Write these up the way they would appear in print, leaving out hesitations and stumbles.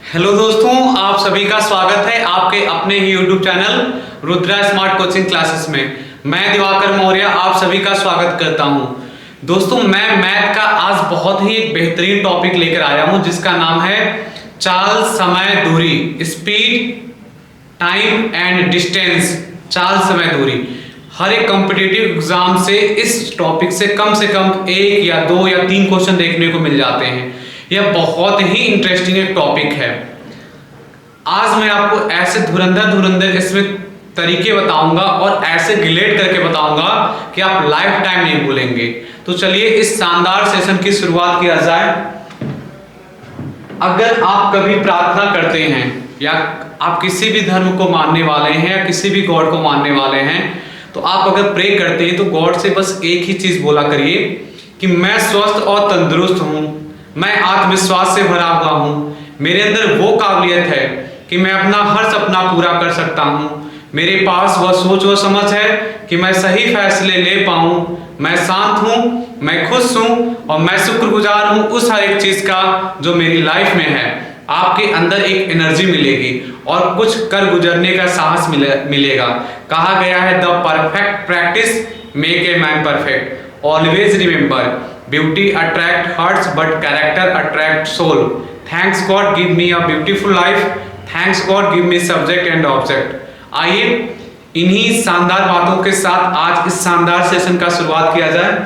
Hello दोस्तों, आप सभी का स्वागत है आपके अपने ही YouTube channel Rudra smart coaching classes में। मैं दिवाकर मौर्य आप सभी का स्वागत करता हूं। दोस्तों, मैं मैथ का आज बहुत ही एक बेहतरीन टॉपिक लेकर आया हूं जिसका नाम है चाल, समय, दूरी, स्पीड, टाइम एंड डिस्टेंस। चाल, समय, दूरी। हर एक कॉम्पिटिटिव एग्जाम से इस टॉपिक से कम एक या दो या तीन क्वेश्चन देखने को मिल जाते हैं। यह बहुत ही इंटरेस्टिंग एक टॉपिक है। आज मैं आपको ऐसे धुरंधर इसमें तरीके बताऊंगा और ऐसे रिलेट करके बताऊंगा कि आप लाइफ टाइम नहीं भूलेंगे। तो चलिए इस शानदार सेशन की शुरुआत किया जाए। अगर आप कभी प्रार्थना करते हैं या आप किसी भी धर्म को मानने वाले हैं या किसी भी गॉड को मानने वाले हैं, तो आप अगर प्रे करते हैं तो गॉड से बस एक ही चीज बोला करिए कि मैं स्वस्थ और तंदुरुस्त हूं, मैं आत्मविश्वास से भरा हुआ हूं, मेरे अंदर वो काबिलियत है कि मैं अपना हर सपना पूरा कर सकता हूं, मेरे पास वह सोच व समझ है कि मैं सही फैसले ले पाऊं, मैं शांत हूं, मैं खुश हूं और मैं शुक्रगुजार हूं उस हर एक चीज का जो मेरी लाइफ में है। आपके अंदर एक एनर्जी मिलेगी और कुछ कर गुजरने का साहस मिलेगा। कहा गया है the perfect practice make a man perfect. Always remember beauty attract hearts but character attract soul. Thanks God give me a beautiful life. Thanks God give me subject and object. आइए इन्हीं शानदार बातों के साथ आज इस शानदार सेशन का शुरुआत किया जाए।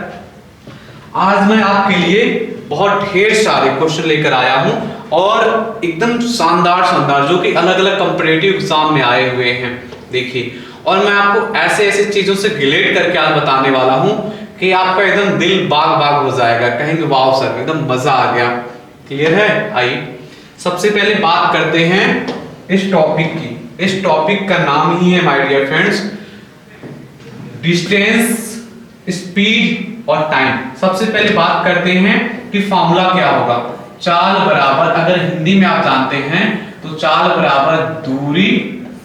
आज मैं आपके लिए बहुत ढेर सारे क्वेश्चन लेकर आया हूं और एकदम शानदार जो कि अलग अलग कॉम्पिटिटिव एग्जाम में आए हुए हैं। देखिए, और मैं आपको ऐसे चीजों से रिलेट करके आज बताने वाला हूं कि आपका एकदम दिल बाग बाग हो जाएगा, कहेंगे वाओ सर एकदम मजा आ गया। क्लियर है? आइए सबसे पहले बात करते हैं इस टॉपिक की। इस टॉपिक का नाम ही है my dear friends distance, speed और टाइम। सबसे पहले बात करते हैं कि फॉर्मूला क्या होगा। चाल बराबर, अगर हिंदी में आप जानते हैं तो चाल बराबर दूरी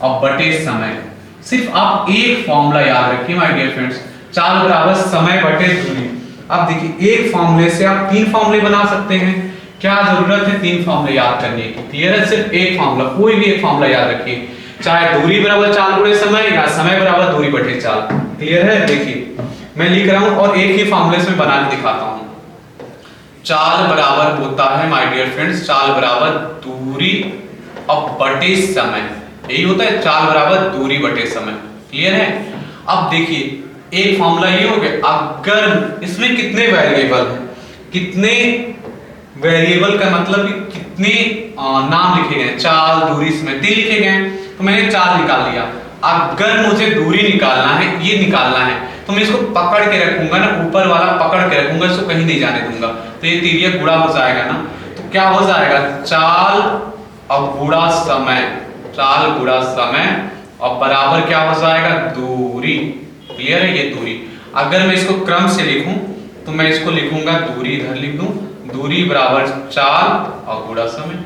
और बटे समय। सिर्फ आप एक फॉर्मूला याद रखिए माय डियर फ्रेंड्स, चाल बराबर समय बटे दूरी। अब देखिए, एक फॉर्मूले से आप तीन फॉर्मूले बना सकते हैं। क्या जरूरत है तीन फॉर्मूले याद करने की? क्लियर है? सिर्फ एक फॉर्मूला, कोई भी एक फॉर्मूला याद रखिए, चाहे दूरी बराबर चाल गुणे समय या समय बराबर दूरी बटे चाल। क्लियर है? देखिए मैं लिख रहा हूं और एक ही फॉर्मूले से मैं बना के दिखाता हूं। चाल बराबर होता है माय डियर फ्रेंड्स, चाल बराबर दूरी और बटे समय। यही होता है चाल बराबर दूरी बटे समय। क्लियर है? अब देखिए एक फॉर्मूला ये हो गया। अगर इसमें कितने वेरिएबल हैं, कितने वेरिएबल का मतलब कि कितने नाम लिखे गए, चाल दूरी समय तीन लिखे गए, तो मैंने चाल निकाल लिया। अगर मुझे दूरी निकालना है, ये निकालना है, तो मैं इसको पकड़ के रखूंगा ना, ऊपर वाला पकड़ के रखूंगा, इसको कहीं नहीं जाने दूंगा, तो ये तिरिया गुणा हो जाएगा ना। तो क्या हो जाएगा, चाल और गुणा समय, चाल गुणा समय और बराबर क्या हो जाएगा, दूरी। क्लियर है? ये दूरी। अगर मैं इसको क्रम से लिखूं तो मैं इसको लिखूंगा दूरी, इधर लिख दूं, दूरी बराबर चाल और गुणा समय,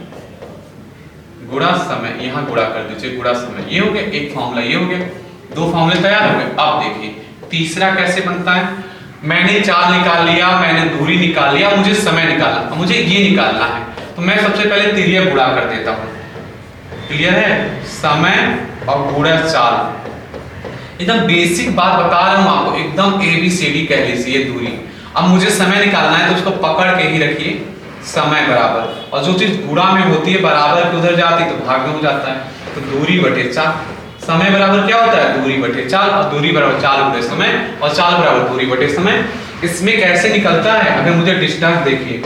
गुणा समय, यहां गुणा कर दीजिए, गुणा समय। ये हो गया एक फॉर्मूला, ये हो गया, दो फॉर्मूले तैयार हो गए। अब देखिए तीसरा कैसे बनता है। मैंने चाल निकाल लिया, मैंने दूरी निकाल लिया, मुझे समय निकालना, मुझे ये निकालना है, तो मैं सबसे पहले तिरिया गुणा कर देता हूं। क्लियर है? समय और गुणा चाल। एकदम बेसिक बात बता रहा हूं आपको, एकदम ABCD कह लीजिए दूरी। अब मुझे समय निकालना है तो उसको पकड़ के ही रखिए, समय बराबर, और जो चीज गुणा में होती है बराबर के उधर जाती है तो भाग में हो जाता है, तो दूरी बटे चाल। समय बराबर क्या होता है, दूरी बटे चाल, और दूरी बराबर चाल बटे समय और चाल बराबर दूरी बटे समय। इसमें कैसे निकलता है, अगर मुझे डिस्टेंस देखिए,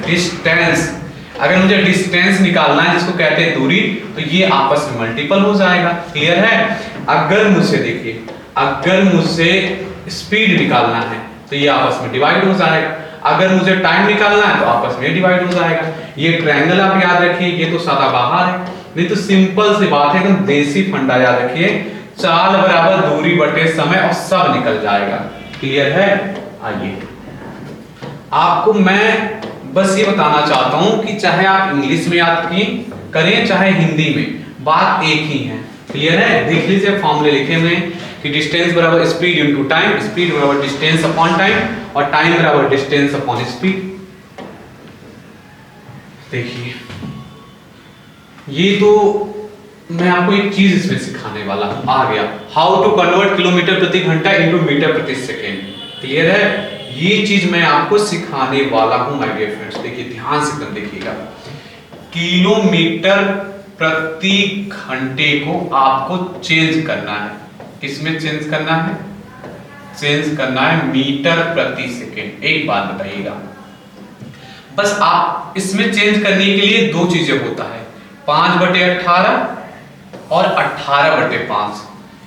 डिस्टेंस अगर मुझे डिस्टेंस निकालना है जिसको कहते हैं दूरी, तो ये आपस में मल्टीपल हो जाएगा। क्लियर है? अगर मुझे देखिए, अगर मुझे स्पीड निकालना है तो ये आपस में डिवाइड हो जाएगा, अगर मुझे टाइम निकालना है तो आपस में डिवाइड हो जाएगा। ये ट्रायंगल आप याद रखिए, ये तो सदाबहार है, नहीं तो सिंपल सी बात है, एकदम देसी फंडा याद रखिए, चाल बराबर दूरी बटे समय और सब निकल जाएगा। क्लियर है? आइए आपको मैं बस ये बताना चाहता हूं कि चाहे आप इंग्लिश में याद करें चाहे हिंदी में, बात एक ही है। क्लियर है? देख लीजिए फॉर्मूले लिखे हुए हैं कि डिस्टेंस बराबर स्पीड इनटू टाइम, स्पीड बराबर डिस्टेंस अपॉन टाइम और टाइम बराबर डिस्टेंस अपॉन स्पीड। देखिए ये तो मैं आपको एक चीज इसमें सिखाने वाला हूं, आ गया हाउ टू कन्वर्ट किलोमीटर प्रति घंटा इनटू मीटर प्रति सेकेंड। क्लियर है? ये चीज मैं आपको सिखाने वाला हूं माय डियर फ्रेंड्स। देखिए ध्यान से एकदम देखिएगा, किलोमीटर प्रति घंटे को आपको चेंज करना है। किसमें चेंज करना है? चेंज करना है मीटर प्रति सेकेंड। एक बात बताइएगा, बस आप इसमें चेंज करने के लिए दो चीजें होता है, 5/18 और 18/5।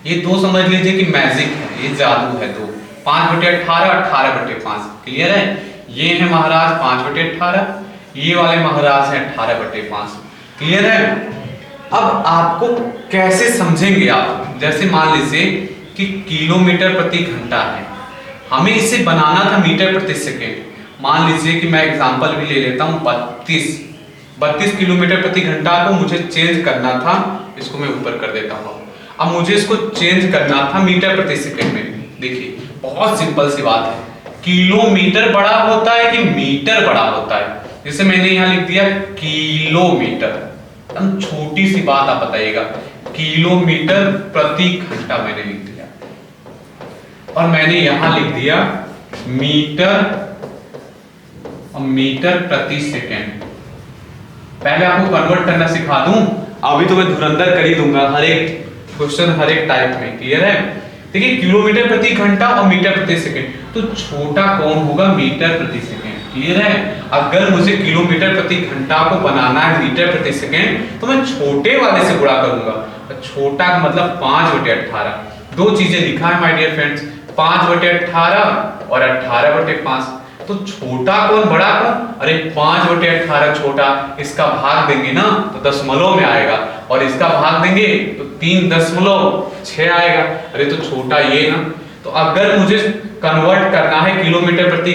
ये दो समझ लीजिए कि मैजिक है, ये जादू है। दो 5/18 18/5। क्लियर है? ये है महाराज 5/18, ये वाले महाराज है 18/5। क्लियर है? अब आपको कैसे समझेंगे आप? जैसे मान लीजिए कि किलोमीटर प्रति घंटा है, हमें इसे बनाना था मीटर प्रति सेकेंड। मान लीजिए कि मैं एग्जांपल भी ले लेता हूं, 32 किलोमीटर प्रति घंटा को मुझे चेंज करना था। इसको मैं ऊपर कर देता हूं। अब मुझे इसको चेंज करना था मीटर प्रति सेकेंड में। देखिए बहुत सिंपल सी बात है, किलोमीटर बड़ा होता है कि मीटर बड़ा होता है? जैसे मैंने यहां लिख दिया किलोमीटर, एकदम छोटी सी बात आप बताइएगा, किलोमीटर प्रति घंटा मैंने लिख दिया, और मैंने यहां लिख दिया मीटर प्रति सेकेंड। पहले आपको कन्वर्ट करना सिखा दूं, अभी तो मैं धुरंधर कर ही दूंगा हर एक क्वेश्चन हर एक टाइप में। क्लियर है? देखिए किलोमीटर प्रति घंटा और मीटर प्रति सेकेंड, तो छोटा कौन होगा? मीटर प्रति सेकेंड। क्लियर है? अगर मुझे किलोमीटर प्रति घंटा को बनाना है मीटर प्रति सेकेंड, तो मैं छोटे वाले से गुणा करूंगा। छोटा का मतलब 5/18। दो चीजें लिखा है माय डियर फ्रेंड्स, 5/18 और 18/5। तो छोटा कौन बड़ा कौन? अरे 5/18 छोटा, इसका भाग देंगे ना तो दशमलव में आएगा, और इसका भाग देंगे तो 3.6 आएगा। अरे तो छोटा ये ना। तो अगर मुझे कन्वर्ट करना है किलोमीटर प्रति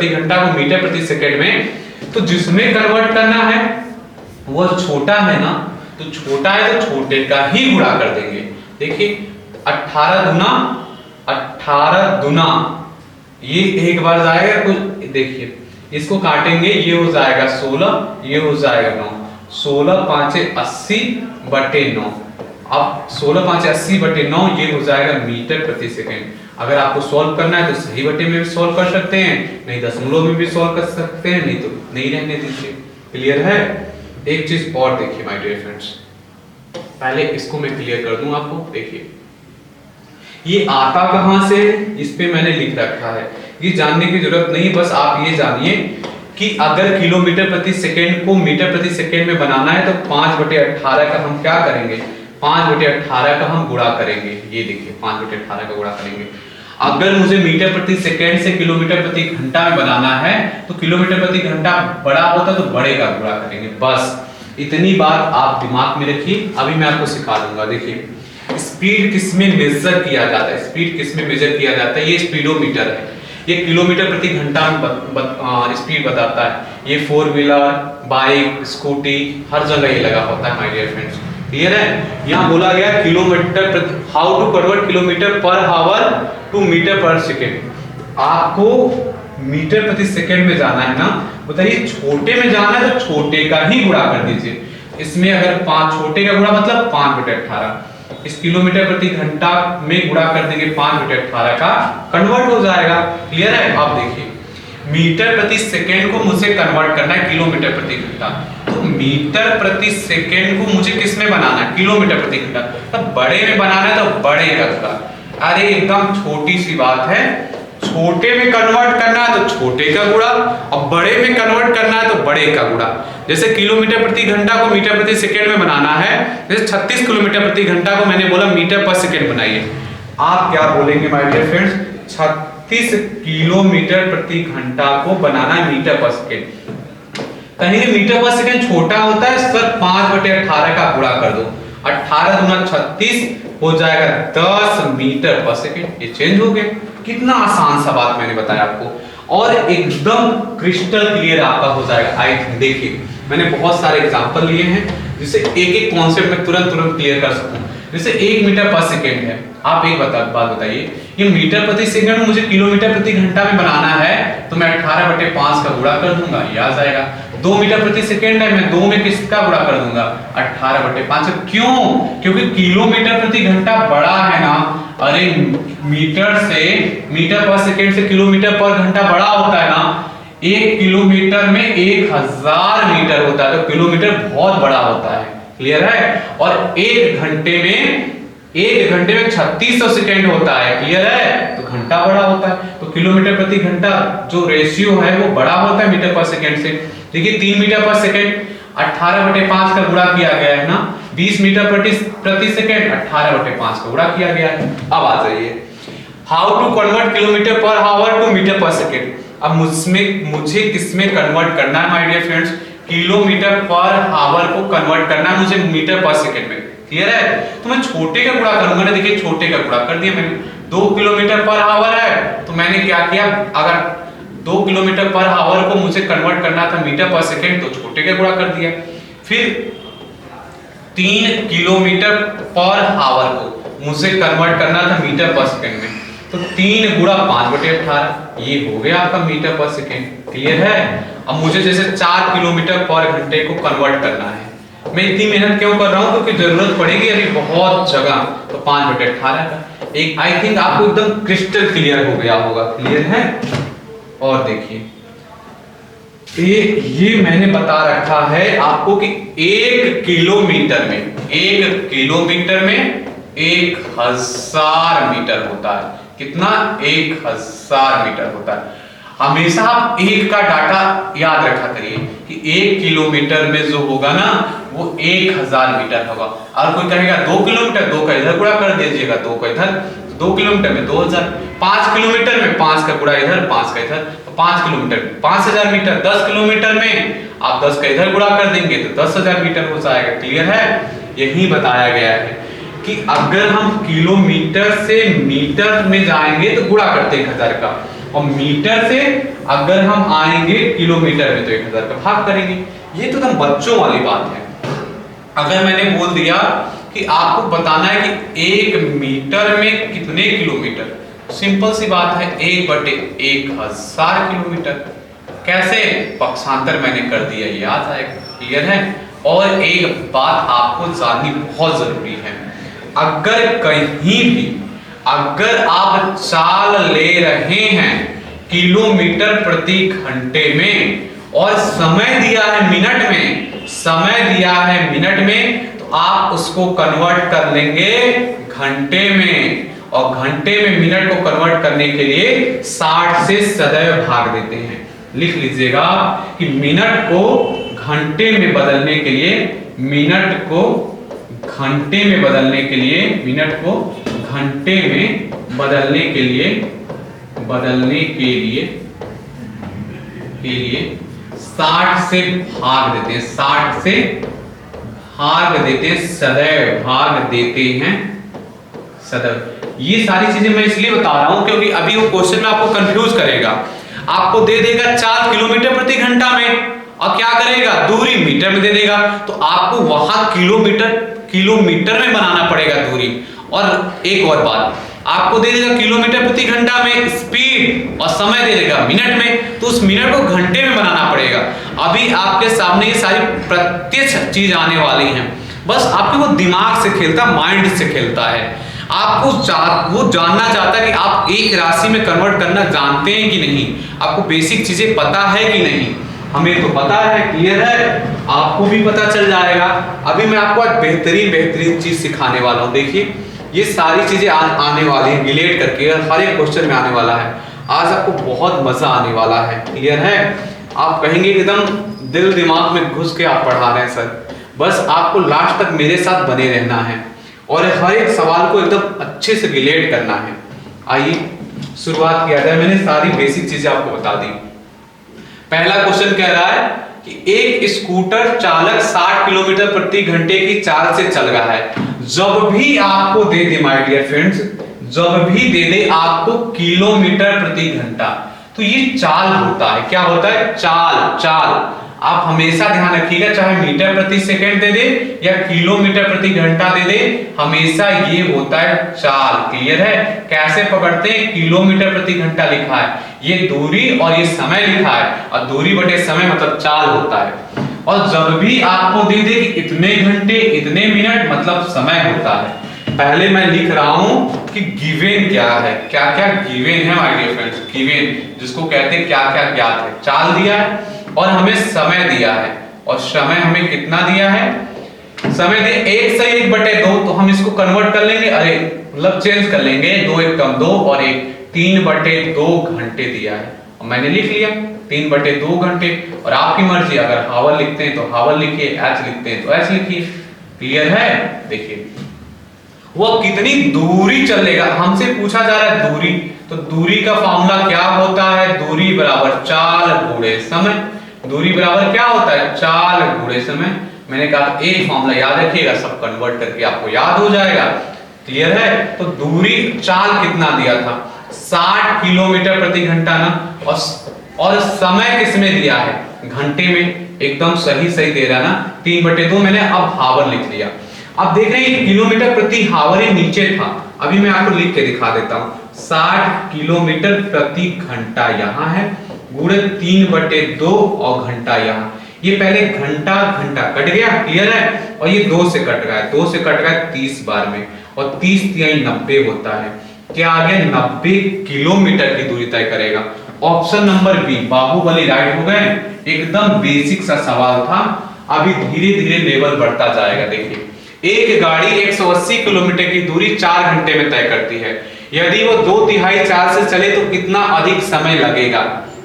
घंटा को मीटर प्रति सेकेंड में, तो जिसमें कन्वर्ट करना है वो छोटा है ना, तो छोटा है तो छोटे का ही गुणा कर देंगे। देखिए 18 दुना ये एक बार जाएगा कुछ, देखिए इसको काटेंगे, ये हो जाएगा 16, ये हो जाएगा 9, 16 5 80/9। अब 16 5 80/9 ये हो जाएगा मीटर प्रति सेकेंड। अगर आपको सॉल्व करना है तो सही बटे में भी सॉल्व कर सकते हैं, नहीं दशमलव में भी सॉल्व कर सकते हैं, नहीं तो नहीं रहने दीजिए। क्लियर है? एक चीज और देखिए माय डियर फ्रेंड्स, पहले इसको मैं क्लियर कर दूं आपको। देखिए ये आता कहां से, इस पे मैंने लिख रखा है, ये जानने की जरूरत नहीं, बस आप ये जानिए कि अगर किलोमीटर प्रति सेकेंड को मीटर प्रति सेकेंड में बनाना है तो 5/18 का हम क्या करेंगे? 5/18 का हम गुणा करेंगे। ये देखिए 5/18 का गुणा करेंगे। अगर मुझे मीटर प्रति सेकेंड से किलोमीटर प्रति घंटा में बनाना है तो किलोमीटर प्रति घंटा बड़ा होता तो बड़े का गुणा करेंगे। बस इतनी बात आप दिमाग में रखिए, अभी मैं आपको सिखा दूंगा। देखिए स्पीड किसमें मेजर किया जाता है? स्पीड किसमें मेजर किया जाता है? ये स्पीडोमीटर है, ये किलोमीटर प्रति घंटा में स्पीड बताता है। ये 4 व्हीलर, बाइक, स्कूटी हर जगह ये लगा होता है माय डियर फ्रेंड्स। क्लियर है? यहाँ बोला गया किलोमीटर प्रति, how to convert kilometre per hour to metre per second. आपको मीटर प्रति सेकेंड में जाना है ना, बताइए छोटे में जाना है तो छोटे का ही गुणा कर दीजिए। इसमें अगर 5 छोटे का गुणा मतलब 5/18, इस किलोमीटर प्रति घंटा में गुणा कर देंगे 5/18 का, कन्वर्ट हो जाएगा। क्लियर है? आप देखिए मीटर प्रति सेकेंड को मुझे कन्वर्ट करना है किलोमीटर प्रति घंटा, तो मीटर प्रति सेकेंड को मुझे किस में बनाना है? किलोमीटर प्रति घंटा। तब बड़े में बनाना है तो बड़े का गुणा। अरे एकदम छोटी सी बात है, छोटे में कन्वर्ट करना है तो छोटे का गुणा, और बड़े में कन्वर्ट करना है तो बड़े का गुणा। जैसे किलोमीटर प्रति घंटा को मीटर प्रति सेकेंड में बनाना है, जैसे 36 किलोमीटर प्रति घंटा को मैंने बोला मीटर पर सेकेंड बनाइए। आप क्या बोलेंगे माय डियर फ्रेंड्स? 36 किलोमीटर प्रति घंटा को बनाना है मीटर पर सेकेंड। कहेंगे मीटर पर सेकेंड छोटा होता है सर, 5/18 का गुणा कर दो, 18 दूना 36 हो जाएगा 10 मीटर पर सेकेंड। ये चेंज हो गया। कितना आसान सा बात मैंने बताया आपको, और एकदम क्रिस्टल क्लियर आपका हो जाएगा आई थिंक। देखिए मैंने बहुत सारे एग्जांपल लिए हैं जिससे एक एक कॉन्सेप्ट में तुरंत क्लियर कर सकूं। जैसे 1 मीटर पर सेकेंड है, आप एक बात बताइए, ये मीटर प्रति सेकंड मुझे किलोमीटर प्रति घंटा में बनाना है तो मैं 18/5 का गुणा कर दूंगा, ये आ जाएगा। 2 मीटर प्रति सेकेंड है, मैं 2 में किसका गुणा कर दूंगा, 18/5। क्यों? क्योंकि किलोमीटर प्रति घंटा बड़ा है ना। अरे मीटर पर सेकेंड से किलोमीटर पर घंटा बड़ा होता है ना। 1 किलोमीटर में 1000 मीटर होता है, तो किलोमीटर बहुत बड़ा होता है। क्लियर है? और 1 घंटे में 3600 सेकेंड होता है। क्लियर है? तो घंटा बड़ा होता है, तो किलोमीटर प्रति घंटा जो रेशियो है वो बड़ा होता है मीटर पर सेकेंड से। देखिए 3 मीटर पर सेकेंड 18/5 का गुणा किया गया है ना। 20 मीटर प्रति सेकेंड 18/5 का गुणा किया गया है। अब आ जाइए, how to convert kilometre per hour to metre per second. अब मुझे किसमें कन्वर्ट करना है my dear friends, kilometre per hour को कन्वर्ट करना है मुझे मीटर पर सेकेंड में। क्लियर है? तो मैं छोटे का गुणा करूंगा ना। देखिए छोटे का गुणा कर दिया मैंने, 2 किलोमीटर पर आवर है तो मैंने क्या किया, अगर 2 किलोमीटर पर आवर को मुझे कन्वर्ट करना था मीटर पर सेकेंड तो छोटे का गुणा कर दिया। फिर 3 किलोमीटर पर आवर को मुझे कन्वर्ट करना था मीटर पर सेकेंड में, तो 3 × 5/18 ये हो गया आपका मीटर पर सेकेंड। क्लियर है? अब मुझे जैसे 4 किलोमीटर पर घंटे को कन्वर्ट करना है। मैं इतनी मेहनत क्यों कर रहा हूं, क्योंकि जरूरत पड़ेगी अभी बहुत जगह। तो 5/18 का एक, आई थिंक आपको एकदम क्रिस्टल क्लियर हो गया होगा। क्लियर है? और देखिए ये मैंने बता रखा है आपको कि 1 किलोमीटर में 1000 मीटर होता है। कितना? 1000 मीटर होता है। हमेशा आप 1 का डाटा याद रखा करिए कि 1 किलोमीटर में जो होगा ना वो 1000 मीटर होगा। और कोई कहेगा 2 किलोमीटर, 2 का इधर गुणा कर दीजिएगा, 2 का इधर, 2 किलोमीटर में 2000, 5 किलोमीटर में 5 का गुणा इधर, 5 का इधर, तो 5 किलोमीटर में 5000 मीटर, 10 किलोमीटर में आप 10 का इधर गुणा कर देंगे तो 10,000 मीटर हो जाएगा। क्लियर है? यही बताया गया है कि अगर हम किलोमीटर से मीटर में जाएंगे तो गुणा करते हैं 1000 का, और मीटर से अगर हम आएंगे किलोमीटर में तो 1000 का भाग करेंगे। ये तो एकदम बच्चों वाली बात है। अगर मैंने बोल दिया कि आपको बताना है कि 1 मीटर में कितने किलोमीटर, सिंपल सी बात है 1/1000 किलोमीटर। कैसे? पक्षांतर मैंने कर दिया, याद आएगा। क्लियर है? और एक बात आपको जाननी बहुत जरूरी है, अगर आप चाल ले रहे हैं किलोमीटर प्रति घंटे में और समय दिया है मिनट में, तो आप उसको कन्वर्ट कर लेंगे घंटे में, और घंटे में मिनट को कन्वर्ट करने के लिए 60 से सदैव भाग देते हैं। लिख लीजिएगा कि मिनट को घंटे में बदलने के लिए, मिनट को घंटे में बदलने के लिए 60 से भाग देते हैं, 60 से भाग देते हैं, सदैव भाग देते हैं, सदैव। ये सारी चीजें मैं इसलिए बता रहा हूं क्योंकि अभी वो क्वेश्चन में आपको कंफ्यूज करेगा। आपको दे देगा 4 किलोमीटर प्रति घंटा में और क्या करेगा, दूरी मीटर में दे देगा, तो आपको वहां किलोमीटर में बनाना पड़ेगा दूरी। और एक और बात, आपको दे देगा किलोमीटर प्रति घंटा में स्पीड और समय दे देगा मिनट में, तो उस मिनट को घंटे में बनाना पड़ेगा। अभी आपके सामने ये सारी प्रत्यक्ष चीज आने वाली हैं, बस आपके वो दिमाग से खेलता, माइंड से खेलता है। आपको वो जानना चाहता है कि आप एक राशि में कन्वर्ट करना जानते हैं कि नहीं, आपको बेसिक चीजें पता है कि नहीं। हमें तो पता है, क्लियर है, आपको भी पता चल जाएगा। अभी मैं आपको आज बेहतरीन चीज सिखाने वाला हूं। देखिए ये सारी चीजें आने वाली हैं रिलेट करके, हर एक क्वेश्चन में आने वाला है। आज आपको बहुत मजा आने वाला है। क्लियर है? आप कहेंगे एकदम दिल दिमाग में घुस के आप पढ़ा रहे हैं सर। बस आपको लास्ट तक मेरे साथ बने रहना है और हर एक सवाल को एकदम अच्छे से रिलेट करना है। आइए शुरुआत किया जाए। मैंने सारी बेसिक चीजें आपको बता दी। पहला क्वेश्चन कह रहा है कि एक स्कूटर चालक 60 किलोमीटर प्रति घंटे की चाल से चल रहा है। जब भी आपको दे दे माय डियर फ्रेंड्स, जब भी दे दे आपको किलोमीटर प्रति घंटा, तो ये चाल होता है। क्या होता है? चाल। आप हमेशा ध्यान रखिएगा, चाहे मीटर प्रति सेकंड दे दे या किलोमीटर प्रति घंटा दे दे, हमेशा ये होता है चाल। क्लियर है? कैसे पकड़ते हैं? किलोमीटर प्रति घंटा लिखा है, ये दूरी और ये समय लिखा है, और दूरी बटे समय मतलब चाल होता है। और जब भी आपको दे दे कि इतने घंटे इतने मिनट मतलब समय होता है। पहले मैं लिख रहा हूं कि गिवन क्या है, क्या क्या गिवन है माय डियर फ्रेंड्स। गिवन जिसको कहते हैं क्या क्या ज्ञात है, चाल दिया है और हमें समय दिया है, और समय हमें कितना दिया है, समय दिया 1 से 1/2, तो हम इसको कन्वर्ट कर लेंगे, अरे मतलब चेंज कर लेंगे, 2 1 कम 2 और 1 3/2 घंटे दिया है, और मैंने लिख लिया 3/2 घंटे। और आपकी मर्जी, अगर हावर लिखते हैं तो हावर लिखिए, एच लिखते हैं तो एच लिखिए। क्लियर है? देखिए वो कितनी दूरी चलेगा, हमसे पूछा जा रहा है दूरी, तो दूरी का फॉर्मूला क्या होता है, दूरी बराबर चाल गुणे समय। दूरी बराबर क्या होता है, चाल गुणे समय। मैंने कहा एक फॉर्मूला याद रखिएगा, सब कन्वर्ट करके आपको याद हो जाएगा। क्लियर है? तो दूरी चाल कितना दिया था, 60 किलोमीटर प्रति घंटा ना, और समय किसमें दिया है, घंटे में। एकदम सही सही दे रहा ना, 3/2 मैंने अब हावर लिख लिया। अब देख रहे हैं किलोमीटर प्रति हावर ही नीचे था, अभी मैं आपको लिख के दिखा देता हूं। 60 किलोमीटर प्रति घंटा यहाँ है, गुणे 3/2 और घंटा यहाँ। ये पहले घंटा घंटा कट गया, क्लियर है, और ये 2 से कट गया, 2 से कट गया 30 बार में, और 30 तिहाई 90 होता है। क्या आ गया, 90 किलोमीटर की दूरी तय करेगा। Option number B Bahubali right हो गए। एकदम बेसिक सा सवाल था, अभी धीरे धीरे लेवल बढ़ता जाएगा। देखिए एक गाड़ी 180 किलोमीटर की दूरी 4 घंटे में तय करती है, यदि वो 2/3 चाल से चले तो कितना अधिक समय लगेगा।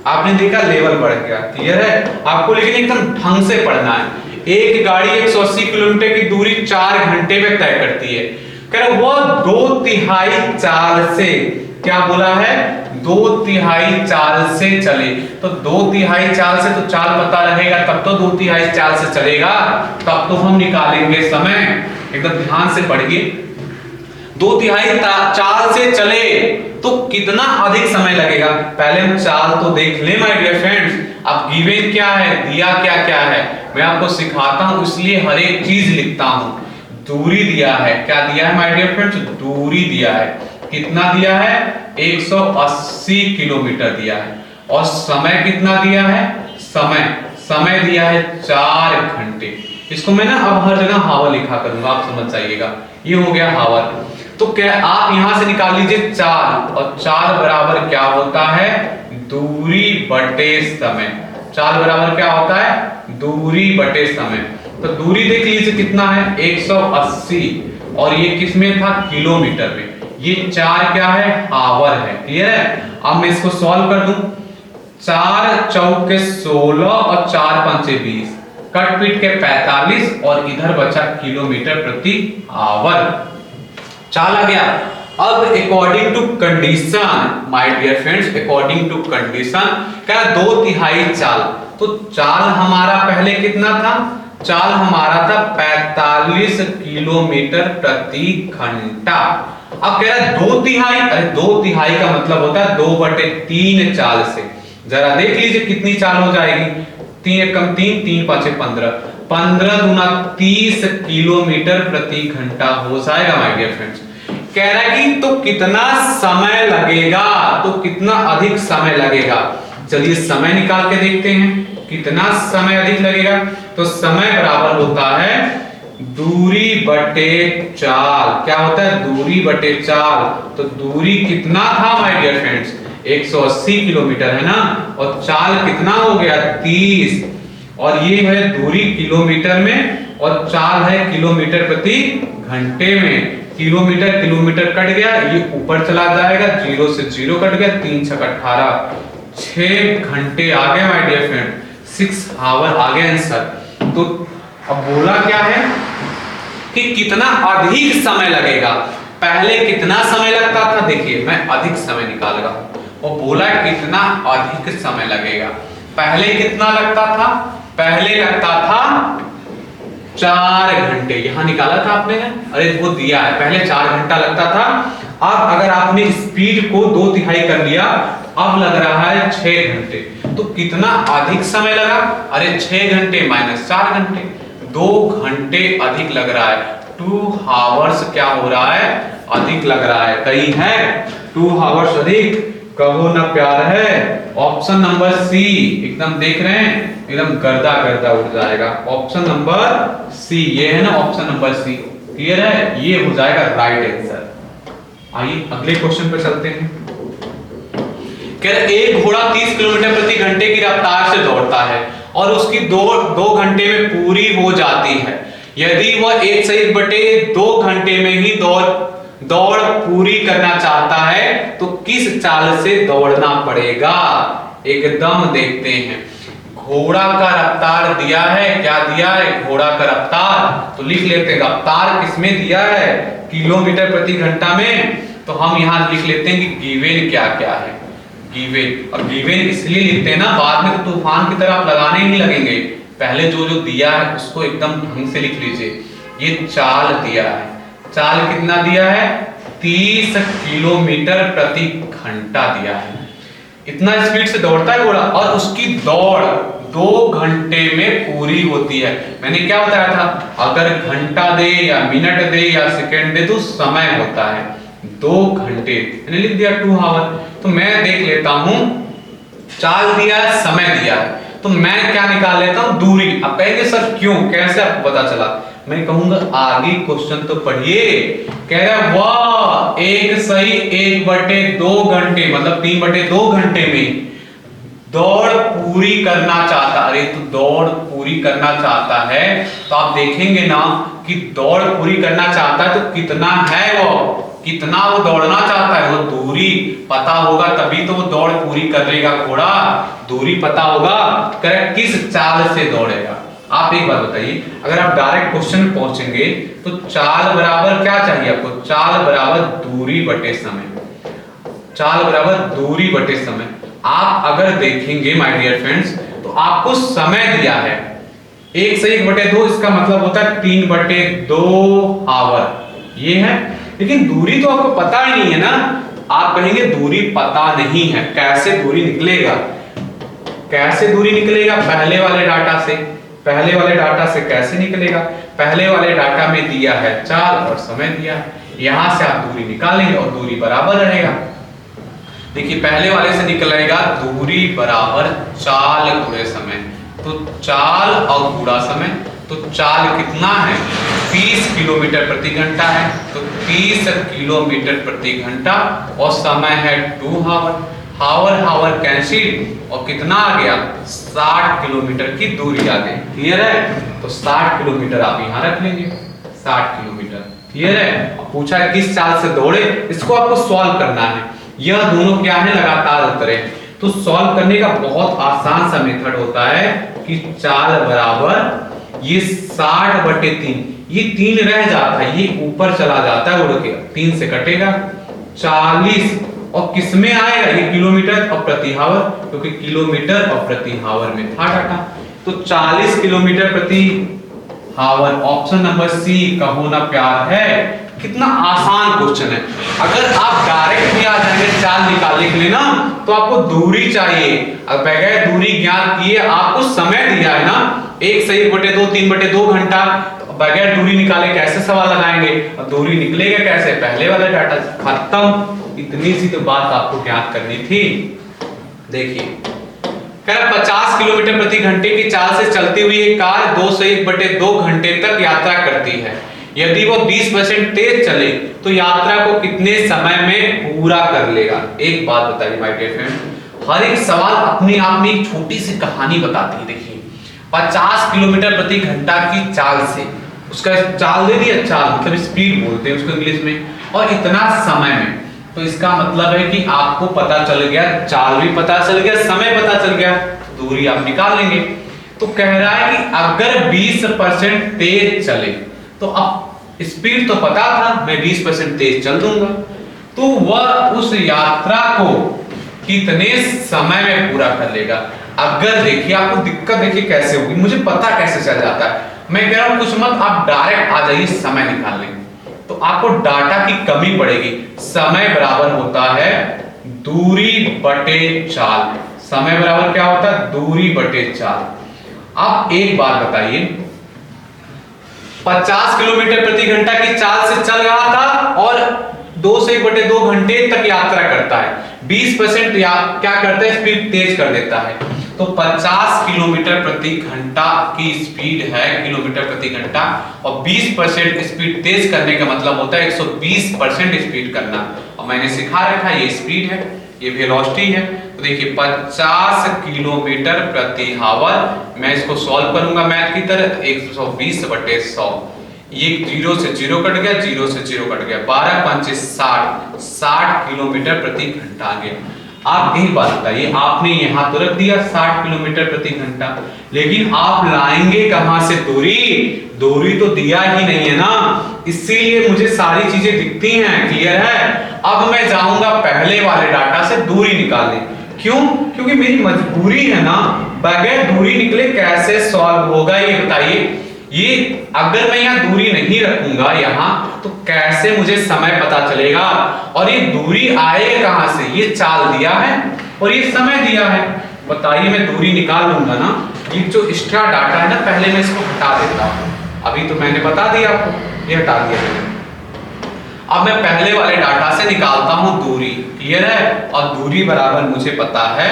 आपने देखा लेवल बढ़ गया। क्लियर है? आपको लेकिन एकदम ढंग से पढ़ना है। एक गाड़ी 180 किलोमीटर की दूरी 4 घंटे में तय करती है, कह रहा वो 2/3 चाल से, क्या बोला है, 2/3 चाल से चले, तो 2/3 चाल से तो चाल पता रहेगा, तब तो 2/3 चाल से चलेगा, तब तो हम निकालेंगे समय। एकदम ध्यान से पढ़िए, 2/3 चाल से चले तो कितना अधिक समय लगेगा। पहले हम चाल तो देख ले माय डियर फ्रेंड्स। अब गिवन क्या है, दिया क्या क्या है, मैं आपको सिखाता हूं, इसलिए हर एक चीज लिखता हूं। दूरी दिया है, क्या दिया है माय डियर फ्रेंड्स, दूरी दिया है, कितना दिया है, 180 किलोमीटर दिया है, और समय कितना दिया है, समय दिया है 4 घंटे। इसको मैं ना अब हर जगह हावर लिखा करूंगा, आप समझ जाइएगा। ये हो गया हावर। तो क्या आप यहां से निकाल लीजिए चाल, और चाल बराबर क्या होता है, दूरी बटे समय। चाल बराबर क्या होता है, दूरी बटे समय। तो दूरी देख लीजिए कितना है, 180, और ये किसमें था, किलोमीटर में। ये 4 क्या है, हावर है। क्लियर है? अब मैं इसको सॉल्व कर दूं, 4 चौके 16 और 4 पंचे 20, कट पीट के 45, और इधर बचा किलोमीटर प्रति आवर। चाल आ गया। अब according to condition my dear friends, according to condition क्या, 2/3 चाल, तो चाल हमारा पहले कितना था, चाल हमारा था 45 किलोमीटर प्रति घंटा। अब कह रहा है 2/3, अरे 2/3 का मतलब होता है 2/3 चाल से। जरा देख लीजिए कितनी चाल हो जाएगी, 3 1 कम 3, 3 5 15, 15 दूना 30 किलोमीटर प्रति घंटा हो जाएगा माय डियर फ्रेंड्स। कह रहा है कि तो कितना समय लगेगा, तो कितना अधिक समय लगेगा। चलिए समय निकाल के देखते हैं, कितना समय अधिक लगेगा। तो समय बराबर होता है दूरी बटे चाल। क्या होता है, दूरी बटे चाल। तो दूरी कितना था माय डियर फ्रेंड्स, 180 किलोमीटर है ना, और चाल कितना हो गया, 30, और ये है दूरी किलोमीटर में, और चाल है किलोमीटर प्रति घंटे में। किलोमीटर कट गया, ये ऊपर चला जाएगा, 0 से 0 कट गया, 3 6 18, 6 घंटे आ गए माय डियर फ्रेंड, 6 आवर आ गया आंसर। तो अब बोला क्या है कि कितना अधिक समय लगेगा। पहले कितना समय लगता था, देखिए मैं अधिक समय निकाल रहा हूं, और बोला कितना अधिक समय लगेगा। पहले कितना लगता था, पहले लगता था 4 घंटे, यहां निकाला था आपने, अरे वो दिया है, पहले 4 घंटा लगता था। अब अगर आपने स्पीड को 2/3 कर लिया अब लग रहा है 6 घंटे। तो कितना अधिक समय लगा? अरे 6 घंटे माइनस 4 घंटे, 2 घंटे अधिक लग रहा है। 2 आवर्स क्या हो रहा है? अधिक लग रहा है। कहीं है 2 आवर्स अधिक? कहो ना प्यार है। ऑप्शन नंबर सी, एकदम देख रहे हैं, एकदम गर्दा गर्दा उड़ जाएगा। ऑप्शन नंबर सी, ये है ना ऑप्शन नंबर सी। क्लियर है? ये हो जाएगा राइट आंसर। आइए अगले क्वेश्चन पे चलते हैं। कह रहे एक घोड़ा 30 किलोमीटर प्रति घंटे की रफ्तार से दौड़ता है और उसकी दौड़ 2 घंटे में पूरी हो जाती है। यदि वह 1/2 घंटे में ही दौड़ पूरी करना चाहता है तो किस चाल से दौड़ना पड़ेगा? एकदम देखते हैं। घोड़ा का रफ्तार दिया है, क्या दिया है? घोड़ा का रफ्तार। तो लिख लेते हैं रफ्तार किसमें दिया है? किलोमीटर प्रति घंटा में। तो हम यहां लिख लेते हैं कि गिवन क्या क्या है। गिवन, और गिवन इसलिए लिखते हैं ना, बाद में तो तूफान की तरह आप लगाने ही नहीं लगेंगे। पहले जो दिया है उसको एकदम ढंग से लिख लीजिए। ये चाल दिया है। चाल कितना दिया है? 30 किलोमीटर प्रति घंटा दिया है। इतना स्पीड से दौड़ता है घोड़ा और उसकी दौड़ 2 घंटे में पूरी होती है। मैंने क्या बताया था? अगर घंटा दे या मिनट दे या सेकंड दे तो समय होता है। 2 घंटे मैंने लिख दिया 2 आवर। तो मैं देख लेता हूं, चाल दिया है, समय दिया है, तो मैं क्या निकाल लेता हूं? दूरी। अब कहेंगे सर क्यों, कैसे आपको पता चला? मैं कहूंगा आगे क्वेश्चन तो पढ़िए। कह रहा वाह, एक सही 1/2 घंटे मतलब 3/2 घंटे में दौड़ पूरी करना चाहता। अरे तो दौड़ पूरी करना चाहता है तो आप देखेंगे ना कि दौड़ पूरी करना चाहता है तो कितना है वो, कितना वो दौड़ना चाहता है, वो दूरी पता होगा तभी तो वो दौड़ पूरी करेगा घोड़ा। दूरी पता होगा, करेक्ट, किस चाल से दौड़ेगा। आप एक बात बताइए, अगर आप डायरेक्ट क्वेश्चन में पहुंचेंगे तो चाल बराबर क्या चाहिए आपको? चाल बराबर दूरी बटे समय। चाल बराबर दूरी बटे समय। आप अगर देखेंगे माय डियर फ्रेंड्स तो आपको समय दिया है 1 से 1/2, इसका मतलब होता है 3/2 आवर। ये है, लेकिन दूरी तो आपको पता ही नहीं है ना। आप कहेंगे दूरी पता नहीं है, कैसे दूरी निकलेगा? कैसे दूरी निकलेगा? पहले वाले डाटा से। पहले वाले डाटा से कैसे निकलेगा? पहले वाले डाटा में दिया है चाल और समय दिया है, यहां से आप दूरी निकालेंगे और दूरी बराबर रहेगा। देखिए पहले वाले से निकलेगा दूरी बराबर चाल गुणे समय। तो चाल और गुणा समय, तो चाल कितना है? 30 किलोमीटर प्रति घंटा है, तो 30 किलोमीटर प्रति घंटा, और समय है 2 आवर। हावर हावर कैंसिल और कितना आ गया? 60 किलोमीटर की दूरी आ गई। क्लियर है? तो 60 किलोमीटर आप यहां रख लेंगे, 60 किलोमीटर। क्लियर है? पूछा है किस चाल से दौड़े, इसको आपको सॉल्व करना है। यह दोनों क्या है? लगातार उत्तरे। तो सॉल्व करने का बहुत आसान सा मेथड होता है कि चाल बराबर ये 60/3, ये 3 रह जाता है, ये ऊपर चला जाता है उड़ के, 3 से कटेगा 40, और किसमें आएगा? ये किलोमीटर और प्रति आवर, क्योंकि किलोमीटर और प्रति आवर में था डाटा। तो 40 किलोमीटर प्रति आवर। ऑप्शन नंबर सी, कहो ना प्यार है। कितना आसान क्वेश्चन है। अगर आप डायरेक्ट भी आ जाएंगे चाल निकालने के लिए ना, तो आपको दूरी चाहिए। अब बगैर दूरी ज्ञात किए आपको समय दिया है ना 1 से 1/2 3/2 घंटा, तो बगैर दूरी निकाले कैसे सवाल लगाएंगे? और दूरी निकलेगा कैसे? पहले वाला डाटा खत्म। इतनी सी तो बात आपको ज्ञात करनी थी। देखिए कह रहा 50 किलोमीटर प्रति घंटे की चाल से चलती हुई एक कार 2 से 1/2 घंटे तक यात्रा करती है। यदि वो 20% तेज चले तो यात्रा को कितने समय में पूरा कर लेगा? एक बात बताइए माय डियर फ्रेंड, हर एक सवाल अपने आप में एक छोटी सी कहानी बताती है। देखिए 50 किलोमीटर प्रति घंटा की चाल से, उसका चाल दे दिया, चाल मतलब स्पीड बोलते हैं उसको इंग्लिश में, और इतना समय में, तो इसका मतलब है कि आपको पता चल गया, चाल भी पता चल गया, समय पता चल गया, दूरी आप निकाल लेंगे। तो कह रहा है कि अगर 20% तेज चले, तो अब स्पीड तो पता था, मैं 20% तेज चल दूंगा, तो वह उस यात्रा को कितने समय में पूरा कर लेगा? अगर देखिए आपको दिक्कत देखिए कैसे होगी, मुझे पता कैसे चल जाता है। मैं कह रहा हूं कुछ मत, आप डायरेक्ट आ जाइए समय निकालने, तो आपको डाटा की कमी पड़ेगी। समय बराबर होता है दूरी बटे चाल। समय बराबर क्या होता है? दूरी बटे चाल। अब एक बात बताइए, 50 किलोमीटर प्रति घंटा की चाल से चल रहा था और 2 से 1/2 घंटे तक यात्रा करता है। 20% क्या करता है? स्पीड तेज कर देता है। तो 50 किलोमीटर प्रति घंटा की स्पीड है, किलोमीटर प्रति घंटा, और 20% स्पीड तेज करने का मतलब होता है 120% स्पीड करना। और मैंने सिखा रखा है, ये स्पीड है, ये वेलोसिटी है। तो देखिए 50 किलोमीटर प्रति हावर, मैं इसको सॉल्व करूंगा मैथ की तरह, 120/100। ये 0 से 0 कट गया, 0 से 0 कट गया, 12 पंचे 60 किलोमीटर प्रति घंटा आ गया। आप एक बात बताइए, आपने यहां तो रख दिया 60 किलोमीटर प्रति घंटा, लेकिन आप लाएंगे कहां से दूरी? दूरी तो दिया ही नहीं है ना, इसीलिए मुझे सारी चीजें दिखती हैं। क्लियर है? अब मैं जाऊंगा पहले वाले डाटा से दूरी निकालने। क्यों? क्योंकि मेरी मजबूरी है ना, बगैर दूरी निकले कैसे सॉल्व होगा ये बताइए। ये अगर मैं यहाँ दूरी नहीं रखूंगा यहाँ, तो कैसे मुझे समय पता चलेगा? और ये दूरी आएगा कहां से? ये चाल दिया है और ये समय दिया है। बताइए, मैं दूरी निकाल लूंगा ना। ये जो एक्स्ट्रा डाटा है ना, पहले मैं इसको हटा देता हूं। अभी तो मैंने बता दिया आपको, ये हटा दिया मैंने। अब मैं पहले वाले डाटा से निकालता हूं दूरी। क्लियर है? और दूरी बराबर मुझे पता है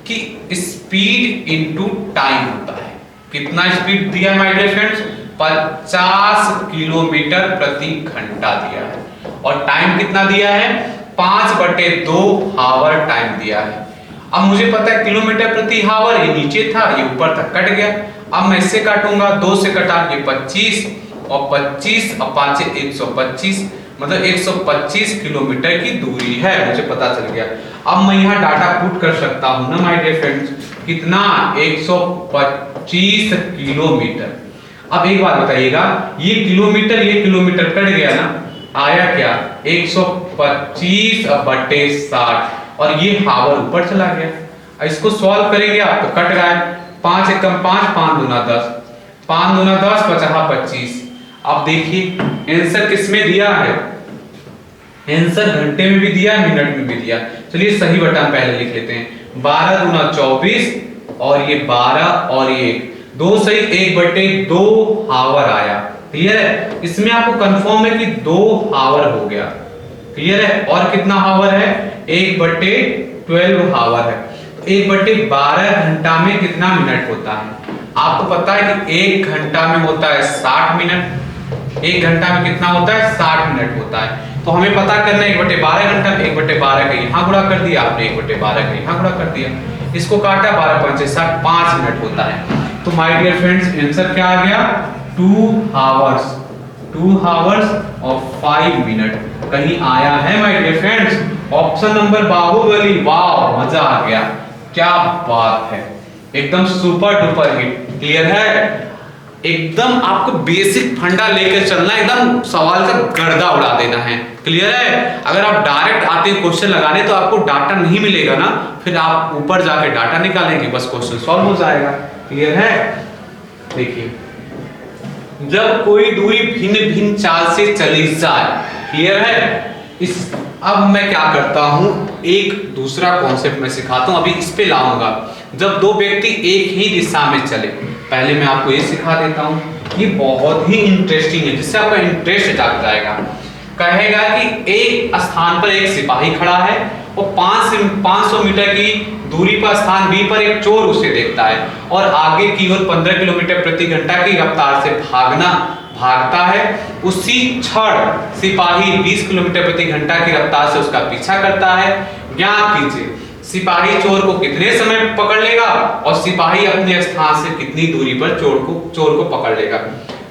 कि स्पीड इनटू टाइम होता है। कितना स्पीड दिया है माय डियर फ्रेंड्स? 50 किलोमीटर प्रति घंटा दिया है। और टाइम कितना दिया है? 5/2 हावर टाइम दिया है। अब मुझे पता है किलोमीटर प्रति हावर, ये नीचे था, ये ऊपर तक कट गया। अब मैं इससे काटूंगा, 2 से कटा, ये 25 और 25 और 5 125, मतलब 125 किलोमीटर की दूरी है, मुझे पता चल गया। अब मैं यहाँ डाटा पुट कर सकता हूँ ना माय डियर फ्रेंड्स, कितना? 125 किलोमीटर। अब एक बात बताइएगा, ये किलोमीटर कट गया ना, आया क्या? 125/60, और ये हावर ऊपर चला गया। इसको सॉल्व करेंगे आप तो कट रहा है, 5 एकम 5, 5 दूना 10, 5 दूना 10, 50 25। अब देखिए आंसर किसमें दिया है? आंसर घंटे में भी दिया है, मिनट में भी दिया। चलिए सही बटन पहले लिख लेते हैं। 12 दूना 24, और ये 12 और ये 2 सही 1/2 हावर आया। क्लियर है? इसमें आपको कंफर्म है कि 2 हावर हो गया। क्लियर है? और कितना हावर है? 1/12 हावर है। तो 1/12 घंटा में कितना मिनट होता है? आपको पता है कि 1 घंटा में होता है 60 मिनट। 1 घंटा में कितना होता है? 60 मिनट होता है। तो हमें पता करना है 1/12 घंटा में 1/12 का यहाँ गुणा कर दिया आपने, 1/12 का यहाँ गुणा कर दिया, इसको काटा, 12 पंचे 60, 5 मिनट होता है। तो माय डियर फ्रेंड्स आंसर क्या आ गया? 2 हावर्स और 5 मिनट। कहीं आया है my dear friends? Option number Bahubali. वाह, मजा आ गया, क्या बात है, एकदम सुपर डुपर हिट। क्लियर है? एकदम आपको बेसिक फंडा लेकर चलना, एकदम सवाल का गर्दा उड़ा देना है। क्लियर है? अगर आप डायरेक्ट आते हैं क्वेश्चन लगाने तो आपको डाटा नहीं मिलेगा ना, फिर आप ऊपर जाके डाटा निकालेंगे, बस क्वेश्चन सॉल्व हो जाएगा। क्लियर है? देखिए, जब कोई दूरी भिन्न भिन्न चाल से चली जाए, क्लियर है? अब मैं क्या करता हूं, एक दूसरा कॉन्सेप्ट मैं सिखाता हूं, अभी इस पे लाऊंगा। जब 2 व्यक्ति एक ही दिशा में चले, पहले मैं आपको ये सिखा देता हूं, ये बहुत ही इंटरेस्टिंग है, जिससे आपका इंटरेस्ट जाग जाएगा। कहेगा कि एक स्थान पर एक सिपाही खड़ा है और 500 मीटर की दूरी पर स्थान बी पर एक चोर उसे देखता है और आगे की ओर 15 किलोमीटर प्रति घंटा की रफ्तार से भागता है। उसी क्षण सिपाही 20 किलोमीटर प्रति घंटा की रफ्तार से उसका पीछा करता है। ज्ञात कीजिए सिपाही चोर को कितने समय पकड़ लेगा और सिपाही अपने स्थान से कितनी दूरी पर चोर को पकड़ लेगा।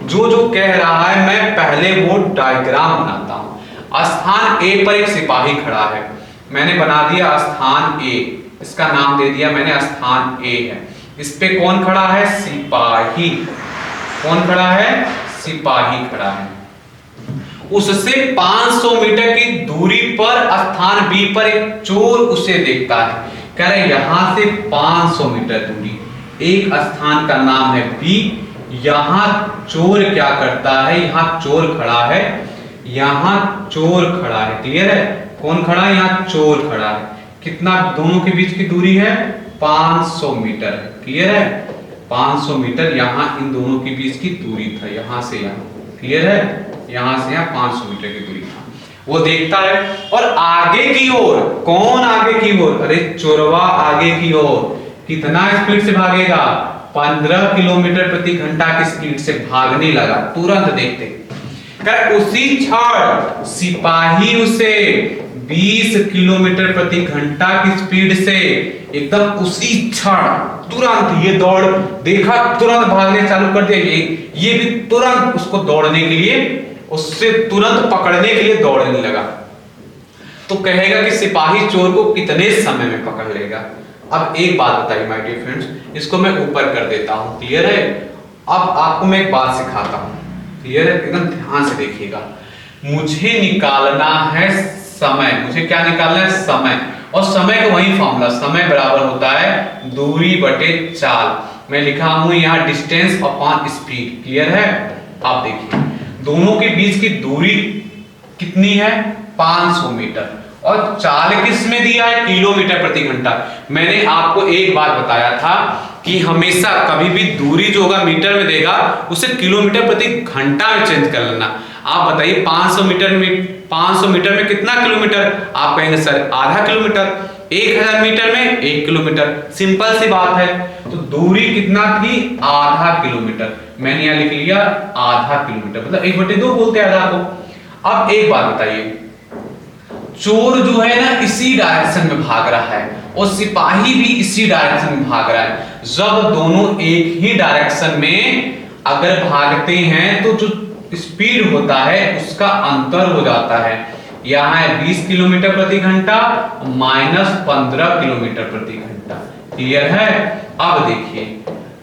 जो कह रहा है, मैं पहले वो डायग्राम बनाता हूं। स्थान ए पर एक सिपाही खड़ा है, मैंने बना दिया स्थान ए, इसका नाम दे दिया मैंने स्थान ए है। इस पे कौन खड़ा है? सिपाही। कौन खड़ा है? सिपाही खड़ा है। उससे 500 मीटर की दूरी पर स्थान बी पर एक चोर उसे देखता है। कह रहे यहां से 500 मीटर दूरी, एक स्थान का नाम है बी, यहां चोर क्या करता है? यहां चोर खड़ा है, यहां चोर खड़ा है। क्लियर है? कौन खड़ा है? यहां चोर खड़ा है। कितना दोनों के बीच की दूरी है? 500 मीटर। क्लियर है? 500 मीटर यहाँ इन दोनों के बीच की दूरी था, यहां से यहाँ। क्लियर है? यहां से यहाँ 500 मीटर की दूरी था। वो देखता है और आगे की ओर, कौन आगे की ओर? अरे चोरवा आगे की ओर कितना स्पीड से भागेगा? 15 किलोमीटर प्रति घंटा की स्पीड से भागने लगा। तुरंत देखते कर उसी क्षण सिपाही उसे 20 किलोमीटर प्रति घंटा की स्पीड से एकदम उसी क्षण तुरंत ये दौड़ देखा, तुरंत भागने चालू कर दिया। ये भी तुरंत उसको दौड़ने के लिए, उससे तुरंत पकड़ने के लिए दौड़ने लगा। तो कहेगा कि सिपाही चोर को कितने समय में पकड़ लेगा? अब एक बात बताइए माय डियर फ्रेंड्स, इसको मैं ऊपर कर देता हूं। क्लियर है? अब आपको मैं एक बात सिखाता हूं। क्लियर है? एकदम ध्यान से देखिएगा। मुझे निकालना है समय। मुझे क्या निकालना है? समय। और समय का वही फॉर्मूला, समय बराबर होता है दूरी बटे चाल। मैं लिखा हूं यहाँ डिस्टेंस अपॉन स्पीड। क्लियर है? आप देखिए दोनों के बीच की दूरी कितनी है? 500 मीटर। और चाल किस में दिया है? किलोमीटर प्रति घंटा। मैंने आपको एक बात बताया था कि हमेशा कभी भी दूरी जो होगा मीटर में देगा, उसे किलोमीटर प्रति घंटा में चेंज कर लेना। आप बताइए 500 मीटर में कितना किलोमीटर? आप कहेंगे सर आधा किलोमीटर। 1000 मीटर में 1 किलोमीटर। सिंपल सी बात है। तो दूरी कितना थी? आधा किलोमीटर। मैंने यहां लिख लिया आधा किलोमीटर, मतलब 1/2 बोलते हैं आधा को। अब एक बात बताइए, चोर जो है ना इसी डायरेक्शन में भाग रहा है और सिपाही भी इसी डायरेक्शन में भाग रहा है। जब दोनों एक ही डायरेक्शन में अगर भागते हैं तो जो स्पीड होता है उसका अंतर हो जाता है। यहाँ है 20 किलोमीटर प्रति घंटा माइनस 15 किलोमीटर प्रति घंटा। क्लियर है? अब देखिए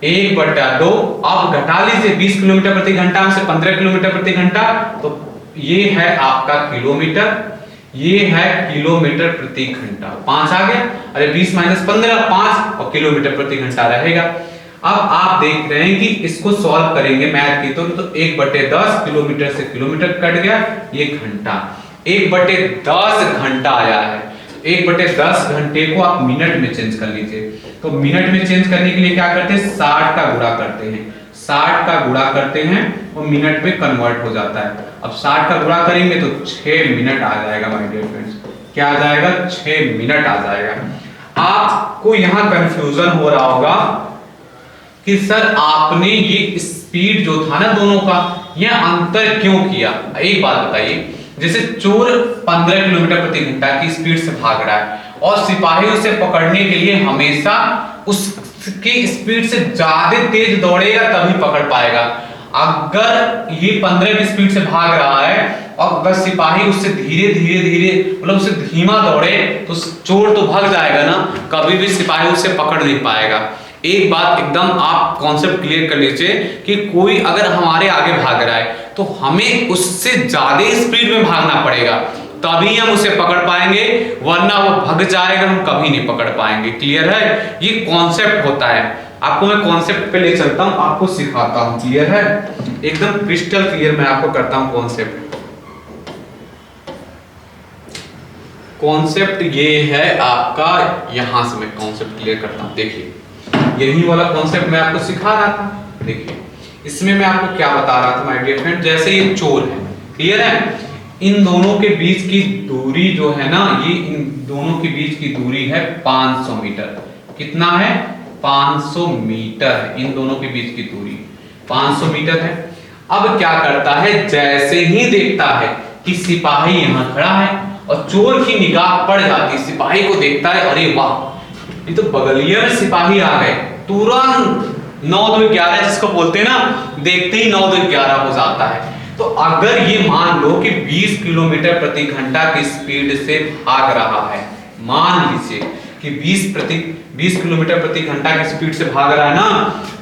1/2, अब घटा लीजिए 20 किलोमीटर प्रति घंटा में से 15 किलोमीटर प्रति घंटा, तो ये है आपका किलोमीटर, ये है किलोमीटर प्रति घंटा। 5 आ गया। अरे 20 माइनस 15 5 और किलोमीटर प्रति घंटा रहेगा। अब आप देख रहे हैं कि इसको सॉल्व करेंगे मैथ की तो 1/10 किलोमीटर से किलोमीटर कट गया, ये घंटा। 1/10 घंटा आया है। 1/10 घंटे को आप मिनट में चेंज कर लीजिए। तो मिनट में चेंज करने के लिए क्या करते हैं? 60 का गुणा करते हैं। 60 का गुणा करते हैं वो मिनट में कन्वर्ट हो जाता है। अब 60 का गुणा करेंगे तो 6 मिनट आ जाएगा माय डियर फ्रेंड्स। क्या आ जाएगा? 6 मिनट आ जाएगा। आपको यहाँ कंफ्यूजन हो रहा होगा कि सर आपने ये स्पीड जो था ना दोनों का, यह अंतर क्यों किया? एक बात बताइए, जैसे चोर 15 किलोमीटर प्रति घंटा की स्पीड से भाग रहा है और सिपाही उसे पकड़ने के लिए हमेशा उसकी स्पीड से ज्यादा तेज दौड़ेगा तभी पकड़ पाएगा। अगर ये 15 की स्पीड से भाग रहा है और अगर सिपाही उससे धीरे धीरे मतलब उससे धीमा दौड़े तो चोर तो भाग जाएगा ना, कभी भी सिपाही उसे पकड़ नहीं पाएगा। एक बात एकदम आप कॉन्सेप्ट क्लियर कर लीजिए कि कोई अगर हमारे आगे भाग रहा है तो हमें उससे ज्यादा स्पीड में भागना पड़ेगा, तभी हम उसे पकड़ पाएंगे, वरना वो भाग जाएगा, हम कभी नहीं पकड़ पाएंगे। क्लियर है? ये कॉन्सेप्ट होता है। आपको मैं कॉन्सेप्ट पे ले चलता हूं, आपको सिखाता हूं। क्लियर है? एकदम क्रिस्टल क्लियर मैं आपको करता हूं कॉन्सेप्ट। कॉन्सेप्ट ये है आपका, यहां से मैं कॉन्सेप्ट क्लियर करता हूं। देखिए यही वाला कॉन्सेप्ट मैं आपको सिखा रहा था। देखिए इसमें मैं आपको क्या बता रहा था माय डियर फ्रेंड, जैसे ये चोर है, क्लियर है, इन दोनों के बीच की दूरी जो है ना, ये इन दोनों के बीच की दूरी है 500 मीटर। कितना है? 500 मीटर। इन दोनों के बीच की दूरी 500 मीटर है। अब क्या करता है, जैसे ही देखता है कि सिपाही यहां खड़ा है और चोर की निगाह पड़ जाती है, सिपाही को देखता है, अरे वाह ये तो बगलिया में सिपाही आ गए, तुरंत 9-2-11 जिसको बोलते हैं ना, देखते ही 9-2-11 हो जाता है। तो अगर ये मान लो कि 20 किलोमीटर प्रति घंटा की स्पीड से भाग रहा है, मान लीजिए कि 20 किलोमीटर प्रति घंटा की स्पीड से भाग रहा है ना,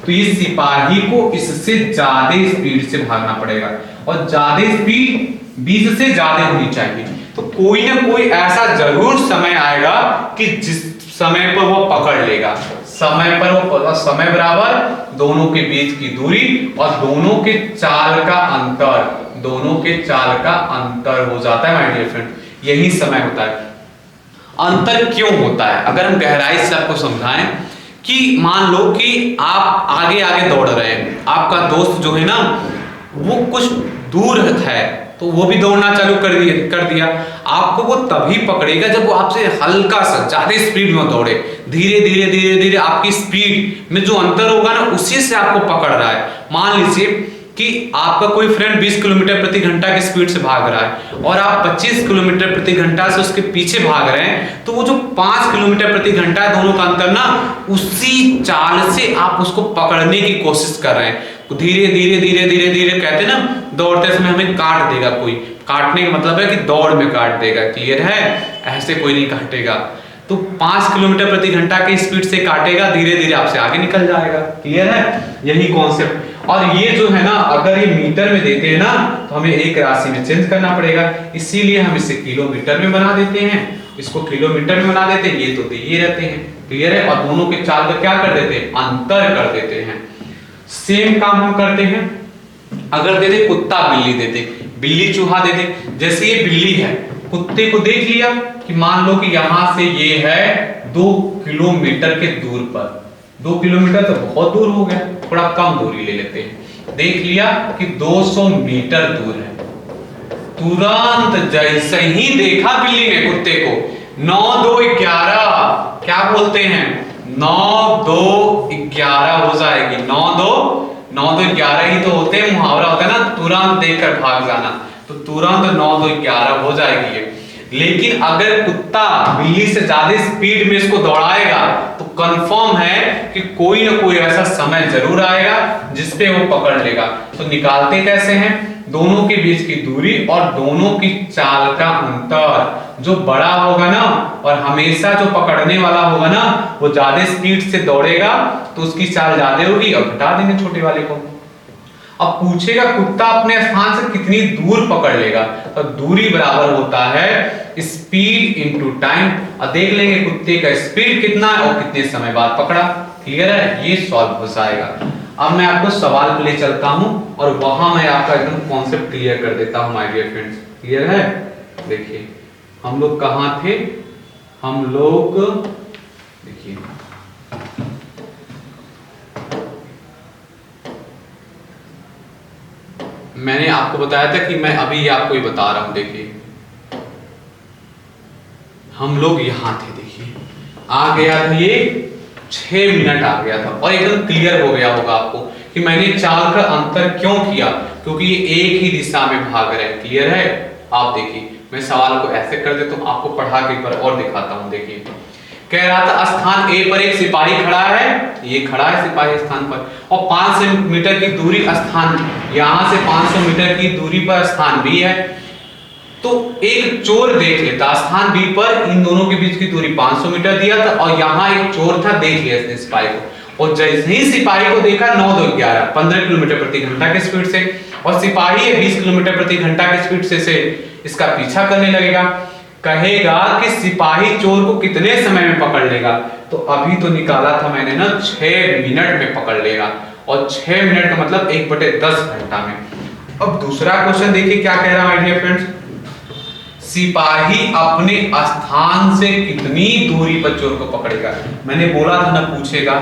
तो ये सिपाही को इससे ज्यादा स्पीड से भागना पड़ेगा और ज्यादा स्पीड 20 से ज्यादा होनी चाहिए। तो कोई ना कोई ऐसा जरूर समय आएगा कि जिस समय पर वो पकड़ लेगा। समय पर वो, समय बराबर दोनों के बीच की दूरी और दोनों के चाल का अंतर, दोनों के चाल का अंतर हो जाता है माय डियर फ्रेंड, यही समय होता है। अंतर क्यों होता है? अगर हम गहराई से आपको समझाएं कि मान लो कि आप आगे आगे दौड़ रहे हैं, आपका दोस्त जो है ना वो कुछ दूर है तो वो भी दौड़ना चालू कर दिया। आपको वो तभी पकड़ेगा जब वो आपसे हल्का सा ज्यादा स्पीड में दौड़े। धीरे धीरे धीरे धीरे आपकी स्पीड में जो अंतर होगा ना उसी से आपको पकड़ रहा है। मान लीजिए कि आपका कोई फ्रेंड 20 किलोमीटर प्रति घंटा की स्पीड से भाग रहा है और आप 25 किलोमीटर प्रति घंटा से उसके पीछे भाग रहे हैं, तो वो जो 5 किलोमीटर प्रति घंटा है दोनों का अंतर ना, उसी चाल से आप उसको पकड़ने की कोशिश कर रहे हैं। धीरे धीरे धीरे धीरे धीरे कहते हैं ना, दौड़ते समय हमें काट देगा कोई, काटने का मतलब है कि दौड़ में काट देगा। क्लियर है? ऐसे कोई नहीं काटेगा। तो 5 किलोमीटर प्रति घंटा की स्पीड से काटेगा, धीरे धीरे आपसे आगे निकल जाएगा। क्लियर है? यही कॉन्सेप्ट। और ये जो है ना, अगर ये मीटर में देते हैं ना तो हमें एक राशि में चेंज करना पड़ेगा, इसीलिए हम इसे किलोमीटर में बना देते हैं, इसको किलोमीटर में बना देते हैं, ये तो दिए रहते हैं। क्लियर है? और दोनों के चाल का क्या कर देते हैं? अंतर कर देते हैं। सेम काम हम करते हैं अगर दे दे कुत्ता बिल्ली दे दे, बिल्ली चूहा दे दे। जैसे ये बिल्ली है, कुत्ते को देख लिया कि मान लो कि यहां से ये है 2 किलोमीटर के दूर पर, 2 किलोमीटर तो बहुत दूर हो गया, थोड़ा कम दूरी ले लेते हैं। देख लिया कि 200 मीटर दूर है। तुरंत जैसे ही देखा बिल्ली ने कुत्ते को, 9 2 11 क्या बोलते हैं? 9 2 11 हो जाएगी। 9 2 11 ही तो होते हैं, मुहावरा होता है ना, तुरंत देखकर भाग जाना, तो तुरंत 9 2 11 हो जाएगी ये। लेकिन अगर कुत्ता बिल्ली से ज्यादा स्पीड में इसको दौड़ाएगा तो कंफर्म है कि कोई ना कोई ऐसा समय जरूर आएगा जिसपे वो पकड़ लेगा। तो निकालते कैसे हैं? दोनों के बीच की दूरी और दोनों की चाल का अंतर। जो बड़ा होगा ना और हमेशा जो पकड़ने वाला होगा ना वो ज्यादा स्पीड से दौड़ेगा तो उसकी चाल ज्यादा होगी और घटा देंगे छोटे वाले को। अब पूछेगा कुत्ता अपने स्थान से कितनी दूर पकड़ लेगा, तो दूरी बराबर होता है स्पीड इनटू टाइम। और देख लेंगे कुत्ते का स्पीड कितना है और कितने समय बाद पकड़ा। क्लियर है? ये सॉल्व हो जाएगा। अब मैं आपको सवाल पे ले चलता हूं और वहां मैं आपका एकदम कॉन्सेप्ट क्लियर कर देता हूं माय डियर फ्रेंड्स। क्लियर है? देखिए हम लोग कहां थे? हम लोग देखिए मैंने आपको बताया था कि मैं अभी आपको ये बता रहा हूं। देखिए हम लोग यहां थे, देखिए आ गया था ये 6 मिनट आ गया था और एकदम क्लियर हो गया होगा आपको कि मैंने चाल का अंतर क्यों किया, क्योंकि ये एक ही दिशा में भाग रहे हैं। क्लियर है? आप देखिए मैं सवाल को ऐसे कर देता हूं, आपको पढ़ा के एक बार और दिखाता हूं। देखिए कह रहा था स्थान ए पर एक सिपाही खड़ा है, ये खड़ा है सिपाही स्थान पर, और 500 मीटर की दूरी स्थान, यहां से 500 मीटर की दूरी पर स्थान बी है। तो एक चोर देख लेता स्थान बी पर इन दोनों के बीच की दूरी 500 मीटर दिया था और यहाँ एक चोर था, देख लिया इसने सिपाही को, और जैसे ही सिपाही को देखा 9 2 11 15 किलोमीटर प्रति घंटा की स्पीड से, और सिपाही है 20 किलोमीटर प्रति घंटा की स्पीड से इसका पीछा करने लगेगा। कहेगा कि सिपाही चोर को कितने समय में पकड़ लेगा, तो अभी तो निकाला था मैंने ना 6 मिनट में पकड़ लेगा, और 6 मिनट का मतलब 1/10 घंटा में। अब दूसरा क्वेश्चन देखिए क्या कह रहा है माय डियर फ्रेंड्स, सिपाही अपने स्थान से कितनी दूरी पर चोर को पकड़ेगा। मैंने बोला था ना पूछेगा,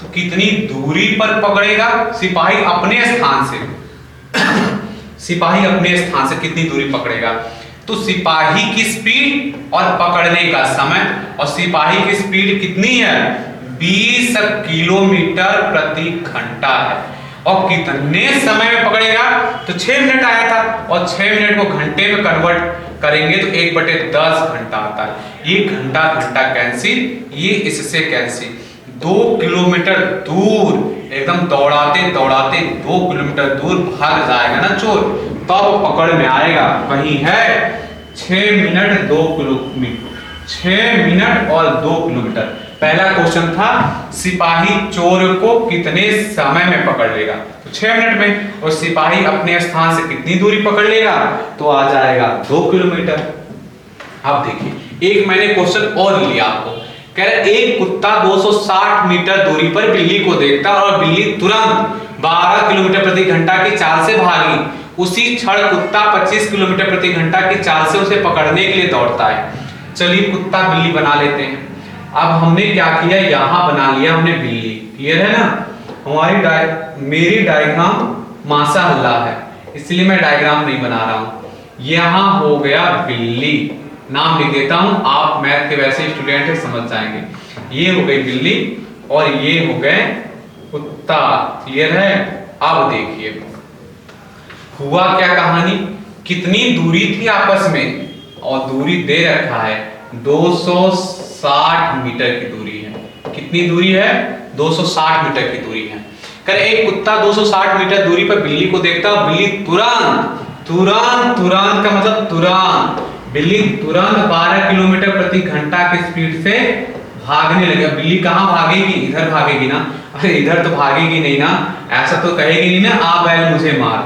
तो कितनी दूरी पर पकड़ेगा सिपाही अपने स्थान से सिपाही अपने स्थान से कितनी दूरी पकड़ेगा, तो सिपाही की स्पीड और पकड़ने का समय, और सिपाही की स्पीड कितनी है 20 किलोमीटर प्रति घंटा है, और कितने समय में पकड़ेगा, तो 6 मिनट आया था, और 6 मिनट को घंटे में कन्वर्ट करेंगे तो 1/10 घंटा आता है। ये घंटा घंटा कैंसिल, ये इससे कैंसिल। 2 किलोमीटर दूर एकदम दौड़ाते दौड़ाते 2 किलोमीटर दूर भाग जाएगा ना चोर, तब पकड़ में आएगा। वही है 6 मिनट 2 किलोमीटर, 6 मिनट और 2 किलोमीटर। पहला क्वेश्चन था सिपाही चोर को कितने समय में पकड़ लेगा, तो 6 मिनट में, और सिपाही अपने स्थान से कितनी दूरी पकड़ लेगा, तो आ जाएगा 2 किलोमीटर। अब देखिए एक मैंने क्वेश्चन और लिया आपको, कह रहे एक कुत्ता 260 मीटर दूरी पर बिल्ली को देखता और बिल्ली तुरंत 12 किलोमीटर प्रति घंटा की चाल से भागी। उसी क्षण कुत्ता 25 किलोमीटर प्रति घंटा की चाल से उसे पकड़ने के लिए दौड़ता है। चलिए कुत्ता बिल्ली बना लेते हैं। अब हमने क्या किया, यहां बना लिया हमने बिल्ली, क्लियर है ना। मेरी डायग्राम माशाअल्लाह है, इसलिए मैं डायग्राम नहीं बना रहा हूं। यहां हो गया बिल्ली, नाम लिख देता हूं, आप मैथ के वैसे स्टूडेंट है समझ जाएंगे। ये हो गई बिल्ली और ये हो गए कुत्ता, क्लियर है। अब देखिए हुआ क्या कहानी, कितनी दूरी थी आपस में, और दूरी दे रखा है 260 मीटर की दूरी है। कितनी दूरी है, 260 मीटर की दूरी है। कर एक कुत्ता 260 मीटर दूरी पर बिल्ली को देखता, बिल्ली तुरंत तुरंत तुरंत का मतलब तुरंत, बिल्ली तुरंत 12 किलोमीटर प्रति घंटा की स्पीड से भागने लगे। बिल्ली कहां भागेगी, इधर भागेगी ना, अरे इधर तो भागेगी नहीं ना, ऐसा तो कहेगी नहीं ना आ बैल मुझे मार,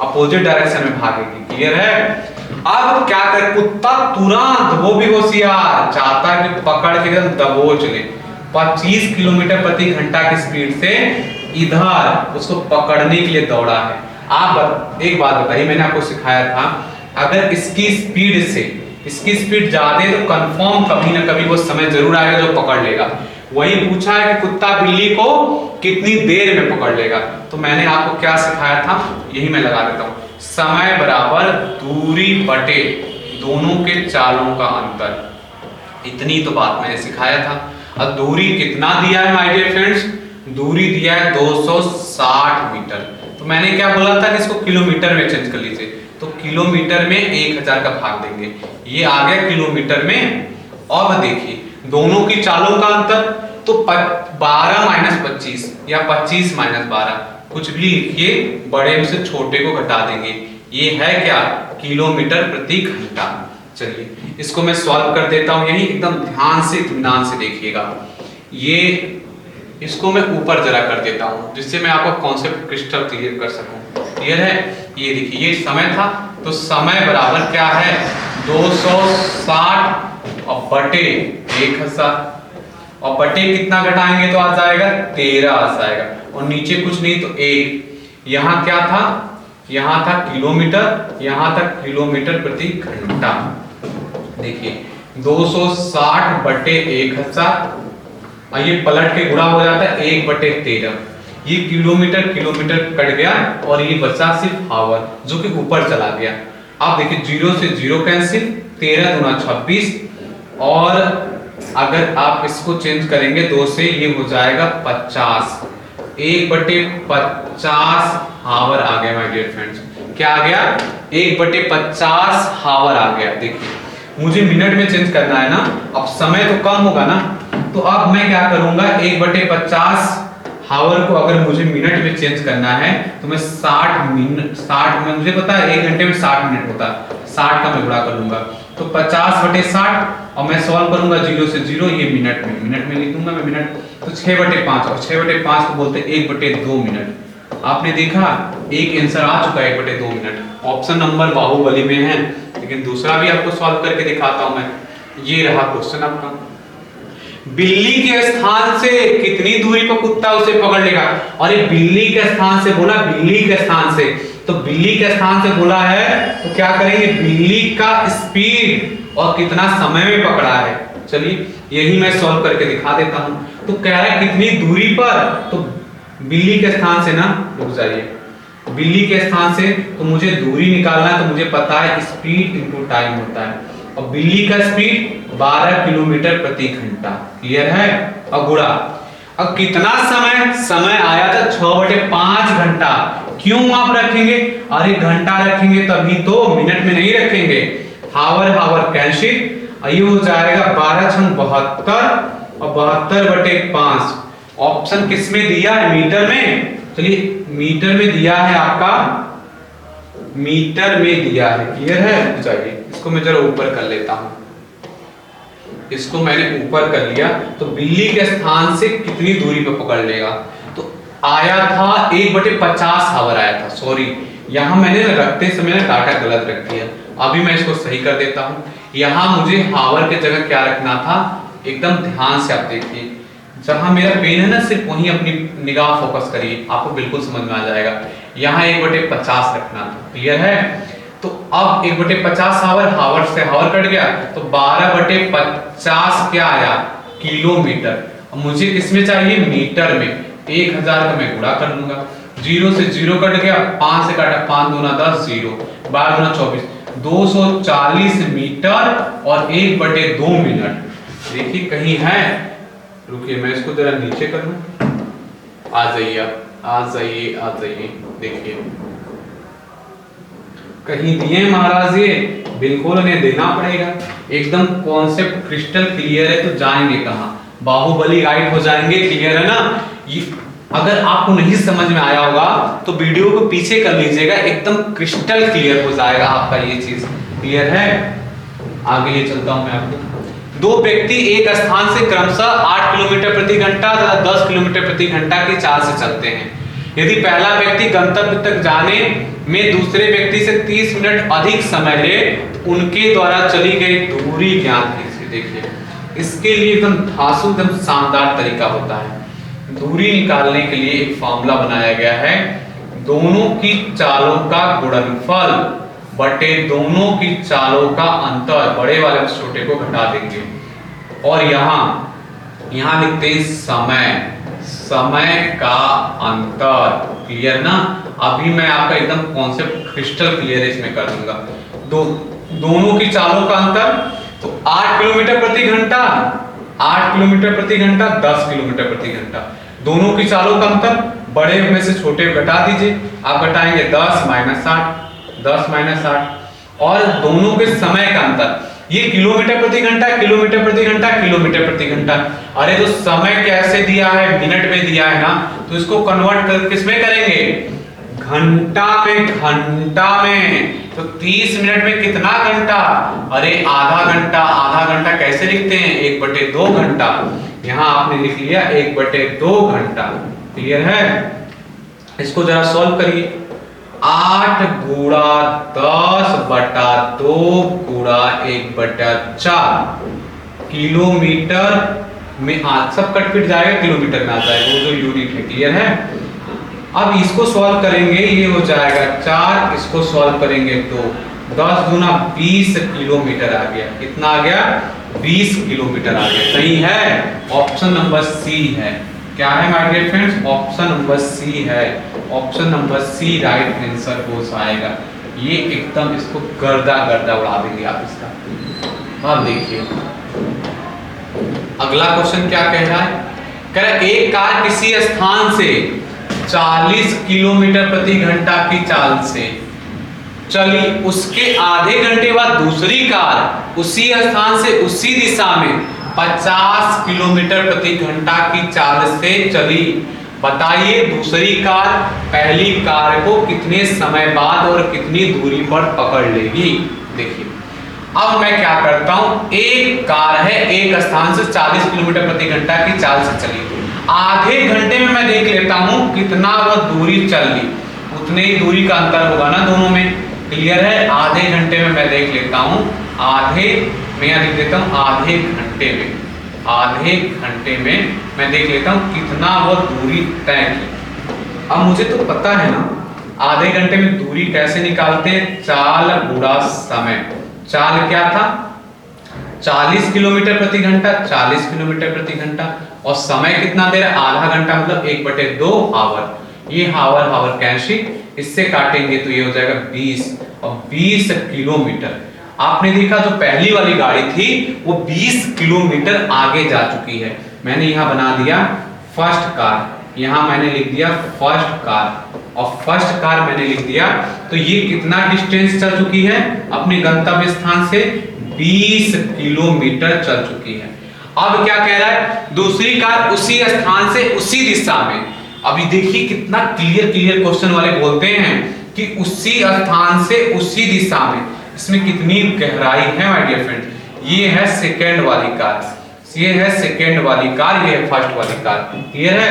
अपोजिट डायरेक्शन में भागेगी, क्लियर है। अब क्या कर, कुत्ता तुरंत, वो भी होशियार, चाहता है कि पकड़ के एकदम दबोच ले। 25 किलोमीटर प्रति घंटा की स्पीड से इधर उसको पकड़ने के लिए दौड़ा है। आप एक बात बताइए, मैंने आपको सिखाया था अगर इसकी स्पीड ज्यादा है तो कंफर्म कभी ना कभी वो समय जरूर आएगा जो पकड़ लेगा। वही पूछा है कि कुत्ता बिल्ली को कितनी देर में पकड़ लेगा, तो मैंने आपको क्या सिखाया था, यही मैं लगा देता हूं, समय बराबर दूरी बटे दोनों के चालों का अंतर। इतनी तो बात मैंने सिखाया था। अब दूरी कितना दिया है माय डियर फ्रेंड्स, दूरी दिया है 260 मीटर। तो मैंने क्या बोला था कि इसको किलोमीटर में चेंज कर लीजिए, तो किलोमीटर में 1000 का भाग देंगे, ये आ गया किलोमीटर में। और देखिए दोनों की चालों का अंतर, तो 12 माइनस 25 या 25 माइनस 12, कुछ भी लिखिए, बड़े से छोटे को घटा देंगे, ये है क्या, किलोमीटर प्रति घंटा। चलिए इसको मैं सॉल्व कर देता हूं, यही एकदम ध्यान से इत्मीनान से देखिएगा। ये इसको मैं ऊपर जरा कर देता हूं जिससे मैं आपको कॉन्सेप्ट क्रिस्टल क्लियर कर सकूं, क्लियर है। ये देखिए ये समय था, तो समय बराबर क्या है 260 और बटे 1000, और बटे कितना घटाएंगे तो आ जाएगा 13 आ जाएगा, और नीचे कुछ नहीं तो 1। यहाँ क्या था, यहाँ था किलोमीटर, यहाँ तक किलोमीटर प्रति घंटा। देखिए 260 बटे 1000, और ये पलट के गुणा हो जाता है 1 बटे 13, ये किलोमीटर किलोमीटर कट गया और ये बचा सिर्फ आवर जो कि ऊपर चला गया। आप देखिए 0 से 0 कैंसिल, 13 दूना 26, और अगर आप इसको चेंज करेंगे 2 से, ये हो जाएगा 50, 1 बटे 50 हावर आ गया माय डियर फ्रेंड्स। क्या आ गया, 1 बटे 50 हावर आ गया। देखिए मुझे मिनट में चेंज करना है ना, अब समय तो कम होगा ना, तो अब मैं क्या करूंगा 1 बटे 50 हावर को अगर मुझे मिनट में चेंज करना है तो मैं 60 मिनट, 60 में मुझे पता है 1 घंटे में 60 मिनट होता है, 60 का मैं गुणा कर लूंगा, तो 50 बटे 60, और मैं सॉल्व करूंगा 0 से 0, ये मिनट में लिख दूंगा मैं मिनट, तो 6 बटे 5, और 6 बटे 5 को बोलते हैं 1 बटे 2 मिनट। आपने देखा एक आंसर आ चुका है 1 बटे 2 मिनट। ऑप्शन नंबर बाहुबली में है, लेकिन दूसरा भी आपको सॉल्व करके दिखाता हूं मैं। ये रहा क्वेश्चन आपका, बिल्ली के स्थान से कितनी दूरी पर कुत्ता उसे पकड़ लेगा, और ये बिल्ली के स्थान से बोला, बिल्ली के स्थान से, तो बिल्ली के स्थान से बोला है तो क्या करेंगे, बिल्ली का स्पीड और कितना समय में पकड़ा है। चलिए यही मैं सॉल्व करके दिखा देता हूं। तो कह रहा है कितनी दूरी पर, तो बिल्ली के स्थान से ना, रुक जाइए, बिल्ली के स्थान से तो मुझे दूरी निकालना है, तो मुझे पता है स्पीड इनटू टाइम होता है, और बिल्ली का स्पीड 12 किलोमीटर प्रति घंटा, क्लियर है। और गुणा, अब कितना समय आया था 6 बटे 5 घंटा। क्यों आप रखेंगे, अरे घंटा रखेंगे तभी तो, मिनट में नहीं रखेंगे। हावर हावर कैंसिल, ये हो जाएगा 12 छंग 72, और 72 बटे 5। ऑप्शन किस में दिया है, मीटर में। चलिए मीटर में दिया है, आपका मीटर में दिया है, क्लियर है। चलिए इसको मैं जरा ऊपर कर लेता हूं, इसको मैंने ऊपर कर लिया, तो बिल्ली के स्थान से कितनी दूरी पर पकड़ लेगा, तो आया था 1 बटे 50 हावर आया था। सॉरी, यहां मैंने रखते समय ना डाटा गलत रख दिया, अभी मैं इसको सही कर देता हूं। यहां मुझे हावर के जगह क्या रखना था, एकदम ध्यान से आप देखिए, जहां मेरा पेन है ना सिर्फ वहीं अपनी निगाह फोकस करिए, आपको बिल्कुल समझ में आ जाएगा। यहाँ 1 बटे 50 रखना था, क्लियर है। तो अब 1/50 हावर, हावर से हावर कट गया, तो 12/50 क्या आया, किलोमीटर। अब मुझे किसमें चाहिए, मीटर में। 1000 का मैं गुणा कर लूंगा, 0 से 0 कट गया, 5 से काटा, 5 दूना 10, 0, 12 दूना 24, 240 मीटर और 1/2 मिनट। देखिए कहीं है, रुकिए मैं इसको जरा नीचे कर लूं, आ जाइए, आ जाइए, आ जाइए। देखिए कहीं दिए महाराज, ये बिल्कुल उन्हें देना पड़ेगा। एकदम कॉन्सेप्ट क्रिस्टल क्लियर है, तो जाएंगे कहां, बाहुबली राइट हो जाएंगे। क्लियर है ना। ये अगर आपको नहीं समझ में आया होगा तो वीडियो को पीछे कर लीजिएगा, एकदम क्रिस्टल क्लियर हो जाएगा आपका ये चीज। क्लियर है। आगे ये चलता हूं मैं आपको। दो व्यक्ति एक स्थान से क्रमशः 8 किलोमीटर प्रति घंटा तथा 10 किलोमीटर प्रति घंटा की चाल से चलते हैं। यदि पहला व्यक्ति गंतव्य तक जाने में दूसरे व्यक्ति से 30 मिनट अधिक समय ले, तो उनके द्वारा चली गई दूरी ज्ञात कीजिए। देखिए इसके लिए एकदम धांसू, एकदम शानदार तरीका होता है। दूरी निकालने के लिए एक फॉर्मूला बनाया गया है, दोनों की चालों का गुणनफल बटे दोनों की चालों का अंतर, बड़े वाले से छोटे को घटा देंगे, और यहां लिखते हैं समय का अंतर। क्लियर ना। अभी मैं आपका एकदम कॉन्सेप्ट क्रिस्टल क्लियर इसमें कर दूंगा। दोनों की चालों का अंतर, तो 8 किलोमीटर प्रति घंटा, 8 किलोमीटर प्रति घंटा, 10 किलोमीटर प्रति घंटा। दोनों की चालों का अंतर, बड़े में से छोटे घटा दीजिए, आप घटाएंगे 10 - 8, 10 - 8। और दोनों के समय का अंतर, ये किलोमीटर प्रति घंटा, किलोमीटर प्रति घंटा, किलोमीटर प्रति घंटा। अरे तो समय कैसे दिया है, मिनट में दिया है ना, तो इसको कन्वर्ट कर किसमें करेंगे, घंटा में। घंटा में तो 30 मिनट में कितना घंटा, अरे आधा घंटा। आधा घंटा कैसे लिखते हैं, 1/2 घंटा। यहां आपने लिख लिया 1/2 घंटा। क्लियर है। इसको जरा सॉल्व करिए। 8 गुणा 10 बटा 2 गुणा 1/4 किलोमीटर में आज सब कट पिट जाएगा, किलोमीटर में आ जाएगा, वो जो यूनिट है। क्लियर है। अब इसको सॉल्व करेंगे, ये हो जाएगा 4, इसको सॉल्व करेंगे तो 10 गुना 20 किलोमीटर आ गया। कितना आ गया, 20 किलोमीटर आ गया। सही है, ऑप्शन नंबर सी है। क्या है my dear friends, option number C है। Option number C right answer हो जाएगा। ये एकदम इसको गर्दा गर्दा उड़ा देंगे आप इसका। अब देखिए अगला क्वेश्चन क्या कह रहा है, कह रहा है एक कार किसी स्थान से 40 किलोमीटर प्रति घंटा की चाल से चली, उसके आधे घंटे बाद दूसरी कार उसी स्थान से उसी दिशा में 50 किलोमीटर प्रति घंटा की चाल से चली। बताइए दूसरी कार पहली कार को कितने समय बाद और कितनी दूरी पर पकड़ लेगी। देखिए अब मैं क्या करता हूं, एक कार है एक स्थान से 40 किलोमीटर प्रति घंटा की चाल से चली, आधे घंटे में मैं देख लेता हूं कितना वह दूरी चल ली, उतने ही दूरी का अंतर होगा ना दोनों में। क्लियर है। आधे घंटे में मैं देख लेता हूं, आधे में या लिख देता हूं आधे घंटे में, आधे घंटे में मैं देख लेता हूं कितना वह दूरी तय की। अब मुझे तो पता है ना आधे घंटे में दूरी कैसे निकालते हैं, चाल गुणा समय। चाल क्या था, 40 किलोमीटर प्रति घंटा, 40 किलोमीटर प्रति घंटा, और समय कितना दे रहा है, आधा घंटा मतलब 1/2 आवर। ये हावर हावर कैंसिल, इससे काटेंगे तो ये हो जाएगा 20, और 20 किलोमीटर। आपने देखा जो पहली वाली गाड़ी थी वो 20 किलोमीटर आगे जा चुकी है। मैंने यहां बना दिया फर्स्ट कार, यहां मैंने लिख दिया फर्स्ट कार, और फर्स्ट कार मैंने लिख दिया, तो ये कितना डिस्टेंस चल चुकी है अपने गंतव्य स्थान से, 20 किलोमीटर चल चुकी है। अब क्या कह रहा है, दूसरी कार उसी स्थान से उसी दिशा में। अभी देखिए कितना क्लियर क्लियर क्वेश्चन वाले बोलते हैं कि उसी स्थान से उसी दिशा में, इसमें कितनी गहराई है माय डियर फ्रेंड। ये है सेकंड वाली कार, ये है सेकंड वाली कार, ये है फर्स्ट वाली कार। क्लियर है।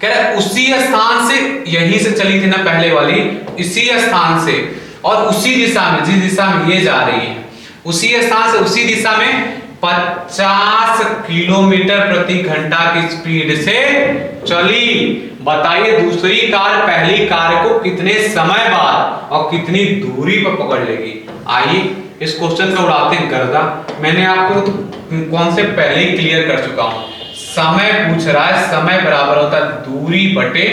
कह रहा है उसी स्थान से, यहीं से चली थी ना पहले वाली, इसी स्थान से और उसी दिशा में, जिस दिशा में ये जा रही है, उसी स्थान से उसी दिशा में 50 किलोमीटर प्रति घंटा की स्पीड से चली। बताइए दूसरी कार पहली कार को कितने समय बाद और कितनी दूरी पर पकड़ लेगी। आइए इस क्वेश्चन को उड़ाते हैं गर्दा। मैंने आपको कॉन्सेप्ट पहले ही क्लियर कर चुका हूं। समय पूछ रहा है, समय बराबर होता है दूरी बटे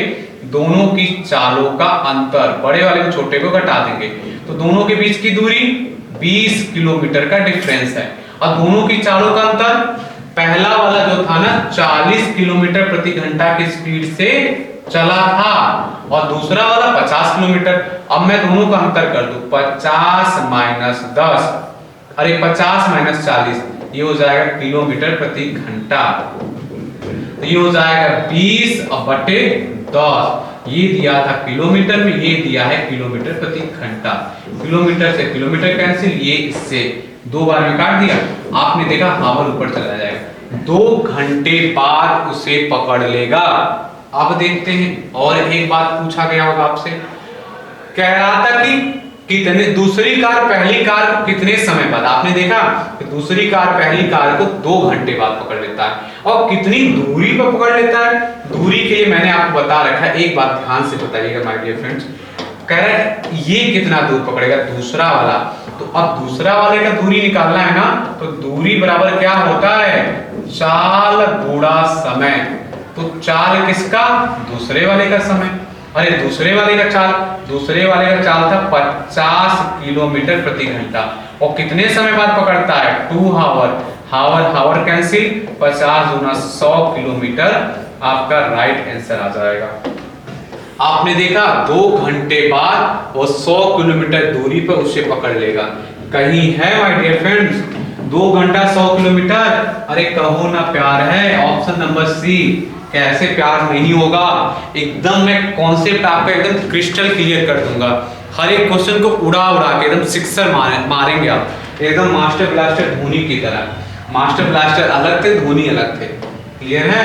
दोनों की चालों का अंतर। बड़े वाले को छोटे को घटा देंगे तो दोनों के बीच की दूरी 20 किलोमीटर का डिफरेंस है और दोनों की चालों का अंतर पहला वाला जो था ना 40 किलोमीटर प्रति घंटा की स्पीड से चला था और दूसरा वाला 50 किलोमीटर। अब मैं दोनों का अंतर कर दूं 50 माइनस 10, अरे 50 माइनस 40, ये हो जाएगा किलोमीटर प्रति घंटा। तो ये हो जाएगा 20 बटे 10। ये दिया था किलोमीटर में, ये दिया है किलोमीटर प्रति घंटा। किलोमीटर से किलोमीटर कैंसिल, ये इससे 2 बार में काट दिया। आपने देखा हावर ऊपर चला जाएगा। 2 घंटे बाद उसे पकड़ लेगा। अब देखते हैं और एक बात पूछा गया होगा आपसे, कह रहा था कि कितने दूसरी कार पहली कार को कितने समय बाद। आपने देखा कि दूसरी कार पहली कार को 2 घंटे बाद पकड़ लेता है और कितनी दूरी पर पकड़ लेता है। दूरी के लिए मैंने आपको बता रखा है, एक बात ध्यान से बताइएगा माय डियर फ्रेंड्स। कह रहा है ये कितना दूर पकड़ेगा, दूसरा वाला। तो अब दूसरा वाले का दूरी निकालना है ना, तो दूरी बराबर क्या होता है, चाल गुणा समय। तो चाल किसका, दूसरे वाले का समय। अरे दूसरे वाले का चाल था 50 किलोमीटर प्रति घंटा और कितने समय बाद पकड़ता है, 2 हावर। हावर कैंसिल, 50 गुना 100 किलोमीटर आपका राइट आंसर आ जाएगा। आपने देखा 2 घंटे बाद वो 100 किलोमीटर दूरी पर उसे पकड़ लेगा। कहीं है माय डियर फ्रेंड्स 2 घंटा 100 किलोमीटर। अरे कहो ना प्यार है, ऑप्शन नंबर सी। कैसे प्यार नहीं होगा, एकदम मैं कॉन्सेप्ट आपका एकदम क्रिस्टल क्लियर कर दूंगा। हर एक क्वेश्चन को उड़ा के एकदम सिक्सर मारेंगे आप, एकदम मास्टर ब्लास्टर धोनी की तरह। मास्टर ब्लास्टर अलग थे, धोनी अलग थे, क्लियर है।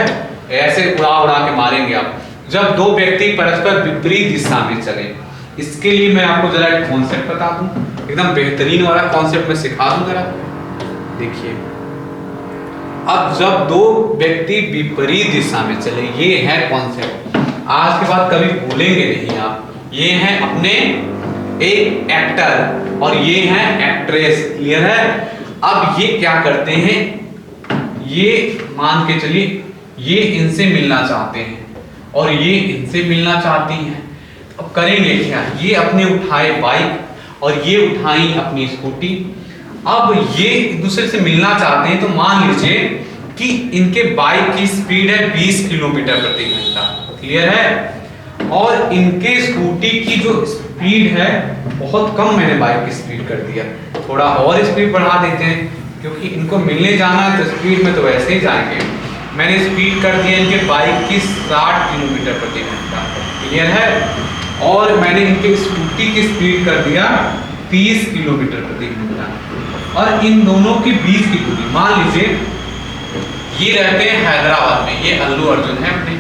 ऐसे उड़ा के मारेंगे आप जब 2 व्यक्ति परस्पर विपरीत दिशा में चले। इसके लिए मैं आपको जरा एक कॉन्सेप्ट बता दूं, एकदम बेहतरीन वाला कॉन्सेप्ट मैं सिखा दूं जरा। देखिए अब जब 2 व्यक्ति विपरीत दिशा में चले, ये है कॉन्सेप्ट। आज के बाद कभी भूलेंगे नहीं आप। ये हैं अपने एक एक्टर और ये हैं एक्ट्रेस, क्लियर है। अब ये क्या करते हैं, ये मान के चलिए ये इनसे मिलना चाहते हैं और ये इनसे मिलना चाहती हैं। अब करेंगे क्या, ये अपने उठाए बाइक और ये उठाई अपनी स्कूटी। अब ये एक दूसरे से मिलना चाहते हैं तो मान लीजिए कि इनके बाइक की स्पीड है 20 किलोमीटर प्रति घंटा, क्लियर है। और इनके स्कूटी की जो स्पीड है बहुत कम, मैंने बाइक की स्पीड कर दिया, थोड़ा और स्पीड बढ़ा देते हैं क्योंकि इनको मिलने जाना है तो स्पीड में तो वैसे ही जाएंगे। मैंने स्पीड कर दिया इनके बाइक की 60 किलोमीटर प्रति घंटा, क्लियर है। और मैंने इनके स्कूटी की स्पीड कर दिया 30 किलोमीटर प्रति घंटा। और इन दोनों के बीच की दूरी मान लीजिए ये रहते हैं हैदराबाद में, ये अल्लू अर्जुन है अपने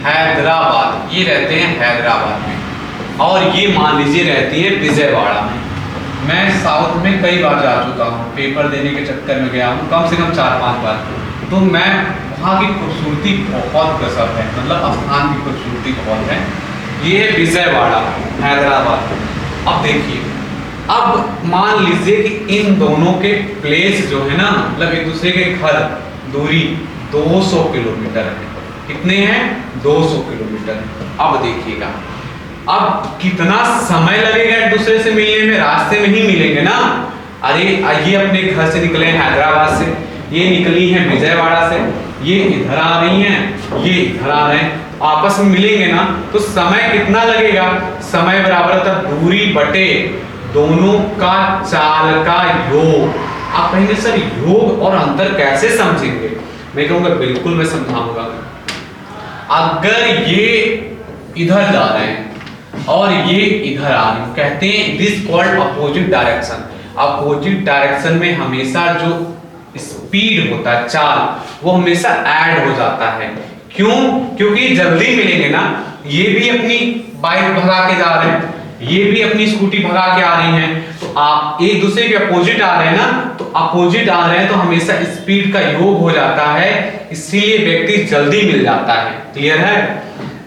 हैदराबाद, ये रहते हैं हैदराबाद में और ये मान लीजिए रहती है विजयवाड़ा में। मैं साउथ में कई बार जा चुका हूँ, पेपर देने के चक्कर में गया हूँ कम से कम 4-5 बार। तो मैं वहाँ की खूबसूरती बहुत गजब है, मतलब स्थान की खूबसूरती बहुत है। ये है विजयवाड़ा हैदराबाद। अब देखिए अब मान लीजिए कि इन दोनों के प्लेस जो है ना, मतलब एक दूसरे के घर दूरी 200 किलोमीटर है। कितने हैं, 200 किलोमीटर। अब देखिएगा अब कितना समय लगेगा एक दूसरे से मिलने में, रास्ते में ही मिलेंगे ना। अरे ये अपने घर से निकले हैदराबाद से, ये निकली हैं विजयवाड़ा से, ये इधर आ रही हैं, ये इधर आ रहे हैं, आपस में मिलेंगे ना तो समय कितना लगेगा, समय बराबर होता है दूरी बटे दोनों का चाल का योग। आप कहेंगे सर योग और अंतर कैसे समझेंगे, मैं कहूंगा बिल्कुल मैं समझाऊंगा। अगर ये इधर जा रहे हैं और ये इधर आ रहे हैं, कहते हैं this called opposite direction. Opposite direction में हमेशा जो स्पीड होता है, चाल, वो हमेशा ऐड हो जाता है। क्यों, क्योंकि जल्दी मिलेंगे ना। ये भी अपनी बाइक भगा के जा रहे हैं, ये भी अपनी स्कूटी भगा के आ रही हैं, तो आप एक दूसरे के अपोजिट आ रहे हैं ना, तो अपोजिट आ रहे हैं तो हमेशा स्पीड का योग हो जाता है, इसीलिए व्यक्ति जल्दी मिल जाता है, क्लियर है।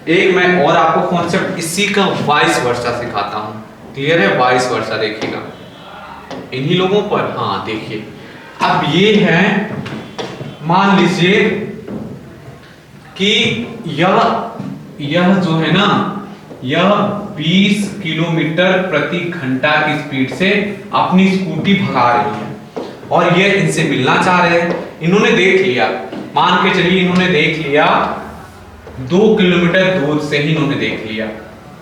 एक मैं और आपको कॉन्सेप्ट इसी का वाइस वर्सा सिखाता हूं। क्लियर है? वाइस वर्सा देखिएगा इन्हीं लोगों पर। हाँ देखिए, अब ये है, मान लीजिए कि यह जो है ना, यह 20 किलोमीटर प्रति घंटा की स्पीड से अपनी स्कूटी भगा रही है और ये इनसे मिलना चाह रहे हैं। इन्होंने देख लिया, मान के चलिए इन्होंने देख लिया 2 किलोमीटर दूर से ही इन्होंने देख लिया,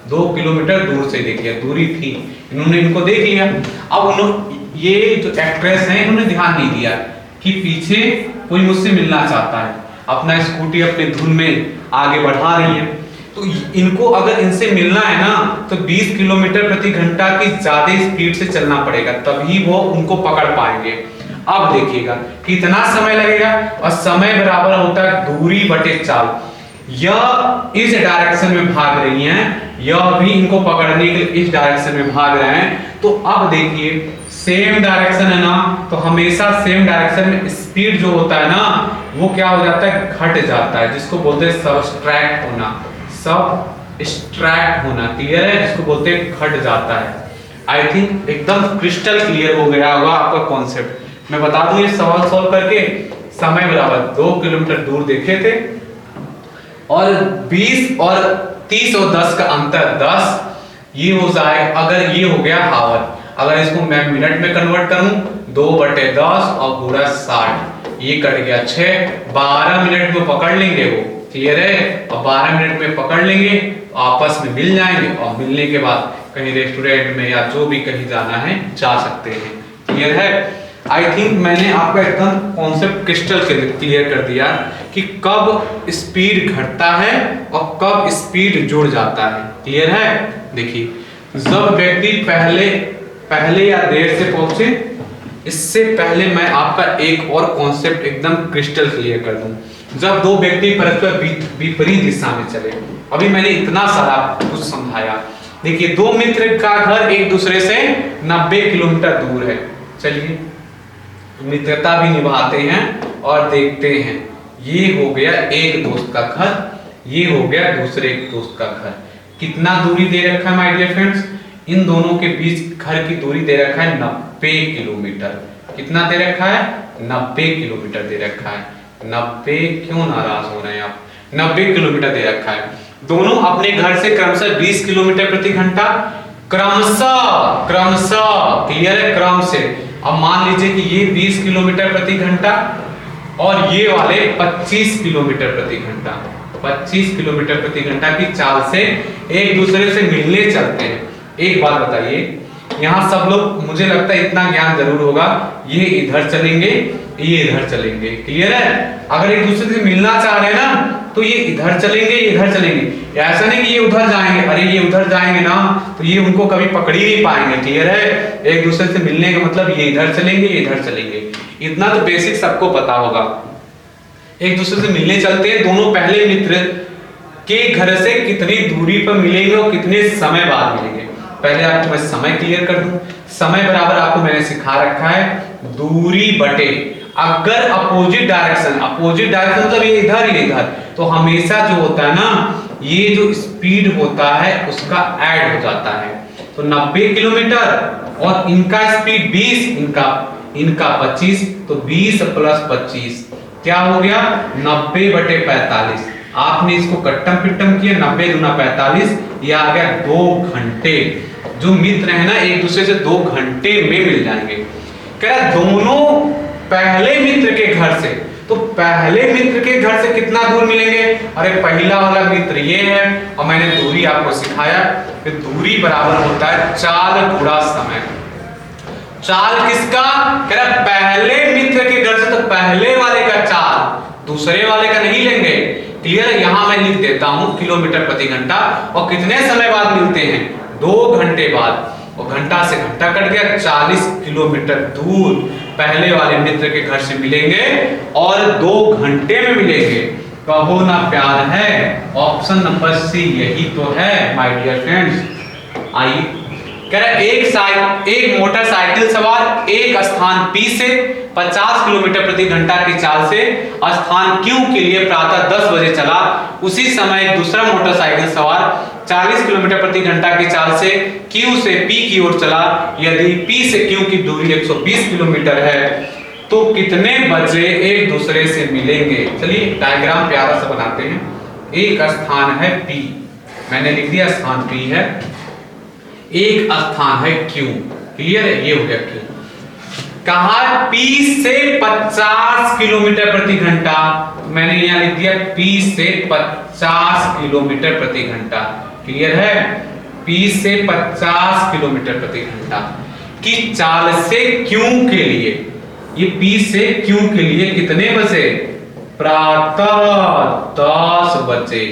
2 किलोमीटर दूर से देख लिया, दूरी थी, इन्होंने इनको देख लिया। अब उन्होंने, ये जो एक्ट्रेस है, इन्होंने ध्यान नहीं दिया कि पीछे कोई मुझसे मिलना चाहता है, अपना स्कूटी अपने धुन में आगे बढ़ा रही है। तो इनको अगर इनसे मिलना है ना तो 20 किलोमीटर प्रति घंटा की ज्यादा स्पीड से चलना पड़ेगा, तभी वो उनको पकड़ पाएंगे। अब देखिएगा कितना समय लगेगा, और समय बराबर होता है दूरी बटे चाल। यह इस डायरेक्शन में भाग रही हैं, यह भी इनको पकड़ने के लिए इस डायरेक्शन में भाग रहे हैं। तो अब देखिए सेम डायरेक्शन है ना, तो हमेशा सेम डायरेक्शन में स्पीड जो होता है ना वो क्या हो जाता है, घट जाता है, जिसको बोलते हैं सबट्रैक्ट होना, सबट्रैक्ट होना। क्लियर है? जिसको बोलते हैं घट जाता है। आई थिंक एकदम क्रिस्टल क्लियर हो गया होगा आपका कॉन्सेप्ट। मैं बता दूं, ये सवाल सॉल्व करके समय बराबर 2 किलोमीटर दूर देखे थे और 20 और 30 और 10 का अंतर 10, ये हो जाए, अगर ये हो गया हावर, अगर इसको मैं मिनट में कन्वर्ट करूं 2/10 और पूरा 60, ये कट गया 6, 12 मिनट में पकड़ लेंगे वो। क्लियर है? और 12 मिनट में पकड़ लेंगे, आपस में मिल जाएंगे और मिलने के बाद कहीं रेस्टोरेंट में या जो भी कहीं जाना है जा सकते हैं। क्लियर है? आई थिंक मैंने आपका एकदम कॉन्सेप्ट क्रिस्टल क्लियर कर दिया कि कब स्पीड घटता है और कब स्पीड जुड़ जाता है। क्लियर है? देखिए जब व्यक्ति पहले या देर से पहुंचे, इससे पहले मैं आपका एक और कॉन्सेप्ट एकदम क्रिस्टल क्लियर कर दूं। जब दो व्यक्ति परस्पर विपरीत दिशा में चले, अभी मैंने इतना सारा कुछ समझाया। देखिए दो मित्र का घर एक दूसरे से 90 किलोमीटर दूर है, चलिए मित्रता भी निभाते हैं और देखते हैं। ये हो गया एक दोस्त का घर, ये हो गया दूसरे दोस्त का घर। कितना दूरी दे रखा है माय डियर फ्रेंड्स? इन दोनों के बीच घर की दूरी दे रखा है 90 किलोमीटर। कितना दे रखा है? 90 किलोमीटर दे रखा है। 90, क्यों नाराज हो रहे हैं आप? 90 किलोमीटर दे रखा है। दोनों अपने घर से क्रमशः 20 किलोमीटर प्रति घंटा, क्रमशः क्लियर है? क्रम से। अब मान लीजिए कि ये 20 किलोमीटर प्रति घंटा और ये वाले 25 किलोमीटर प्रति घंटा, 25 किलोमीटर प्रति घंटा की चाल से एक दूसरे से मिलने चलते हैं। एक बात बताइए, यहाँ सब लोग, मुझे लगता है इतना ज्ञान जरूर होगा, ये इधर चलेंगे, ये इधर चलेंगे। क्लियर है? अगर एक दूसरे से मिलना चाह रहे हैं ना तो ये इधर चलेंगे, ये इधर चलेंगे। ऐसा नहीं कि ये उधर जाएंगे, अरे ये उधर जाएंगे ना तो ये उनको कभी पकड़ ही नहीं पाएंगे। क्लियर है? एक दूसरे से मिलने का मतलब ये इधर चलेंगे, ये इधर चलेंगे। इतना तो बेसिक सबको पता होगा। एक दूसरे से मिलने चलते हैं, दोनों पहले मित्र के घर से कितनी दूरी पर मिलेंगे और कितने समय बाद मिलेंगे। पहले आपको मैं समय क्लियर कर दूं। समय बराबर आपको मैंने सिखा रखा है दूरी बटे, अगर अपोजिट डायरेक्शन मतलब ये इधर, ये इधर, तो हमेशा जो होता है ना, ये जो स्पीड होता है उसका ऐड हो जाता है। तो 90 किलोमीटर और इनका स्पीड 20, इनका 25, तो 20 प्लस 25 क्या हो गया? 90/45। आपने इसको कट्टम पिट्टम किया, 90 दूना 45, ये आ गया 2 घंटे। जो मित्र है ना एक दूसरे से 2 घंटे में मिल जाएंगे। कह रहा दोनों पहले मित्र के घर से, तो पहले मित्र के घर से कितना दूर मिलेंगे? अरे पहला वाला मित्र ये है, और मैंने दूरी आपको सिखाया कि दूरी बराबर होता है चाल गुणा समय। चाल किसका? कह रहा पहले मित्र के घर से, तो पहले वाले का चाल, दूसरे वाले का नहीं लेंगे। क्लियर है? यहां मैं लिख देता हूं किलोमीटर प्रति घंटा, और कितने समय बाद मिलते हैं? 2 घंटे बाद। और घंटा से घंटा कट गया, 40 किलोमीटर दूर पहले वाले मित्र के घर से मिलेंगे और 2 घंटे में मिलेंगे। कहो ना प्यार है। ऑप्शन नंबर सी यही तो है माय डियर फ्रेंड्स। आइए कह रहा है एक मोटरसाइकिल सवार एक स्थान P से 50 किलोमीटर प्रति घंटा की चाल से स्थान Q के लिए प्रातः 10 बजे चला। उसी समय दूसरा मोटरसाइकिल सवार 40 किलोमीटर प्रति घंटा की चाल से Q से P की ओर चला। यदि P से Q की दूरी 120 किलोमीटर है तो कितने बजे एक दूसरे से मिलेंगे। चलिए डायग्राम प्यारा सा बनाते हैं। एक स्थान है P, मैंने लिख दिया स्थान P है, एक स्थान है Q, क्लियर है, ये हो गया Q। कहा P से 50 किलोमीटर प्रति घंटा, मैंने यहां लिख दिया P से 50 किलोमीटर प्रति घंटा, क्लियर है, P से 50 किलोमीटर प्रति घंटा की चाल से Q के लिए, ये P से Q के लिए कितने बजे, प्रातः 10 बजे,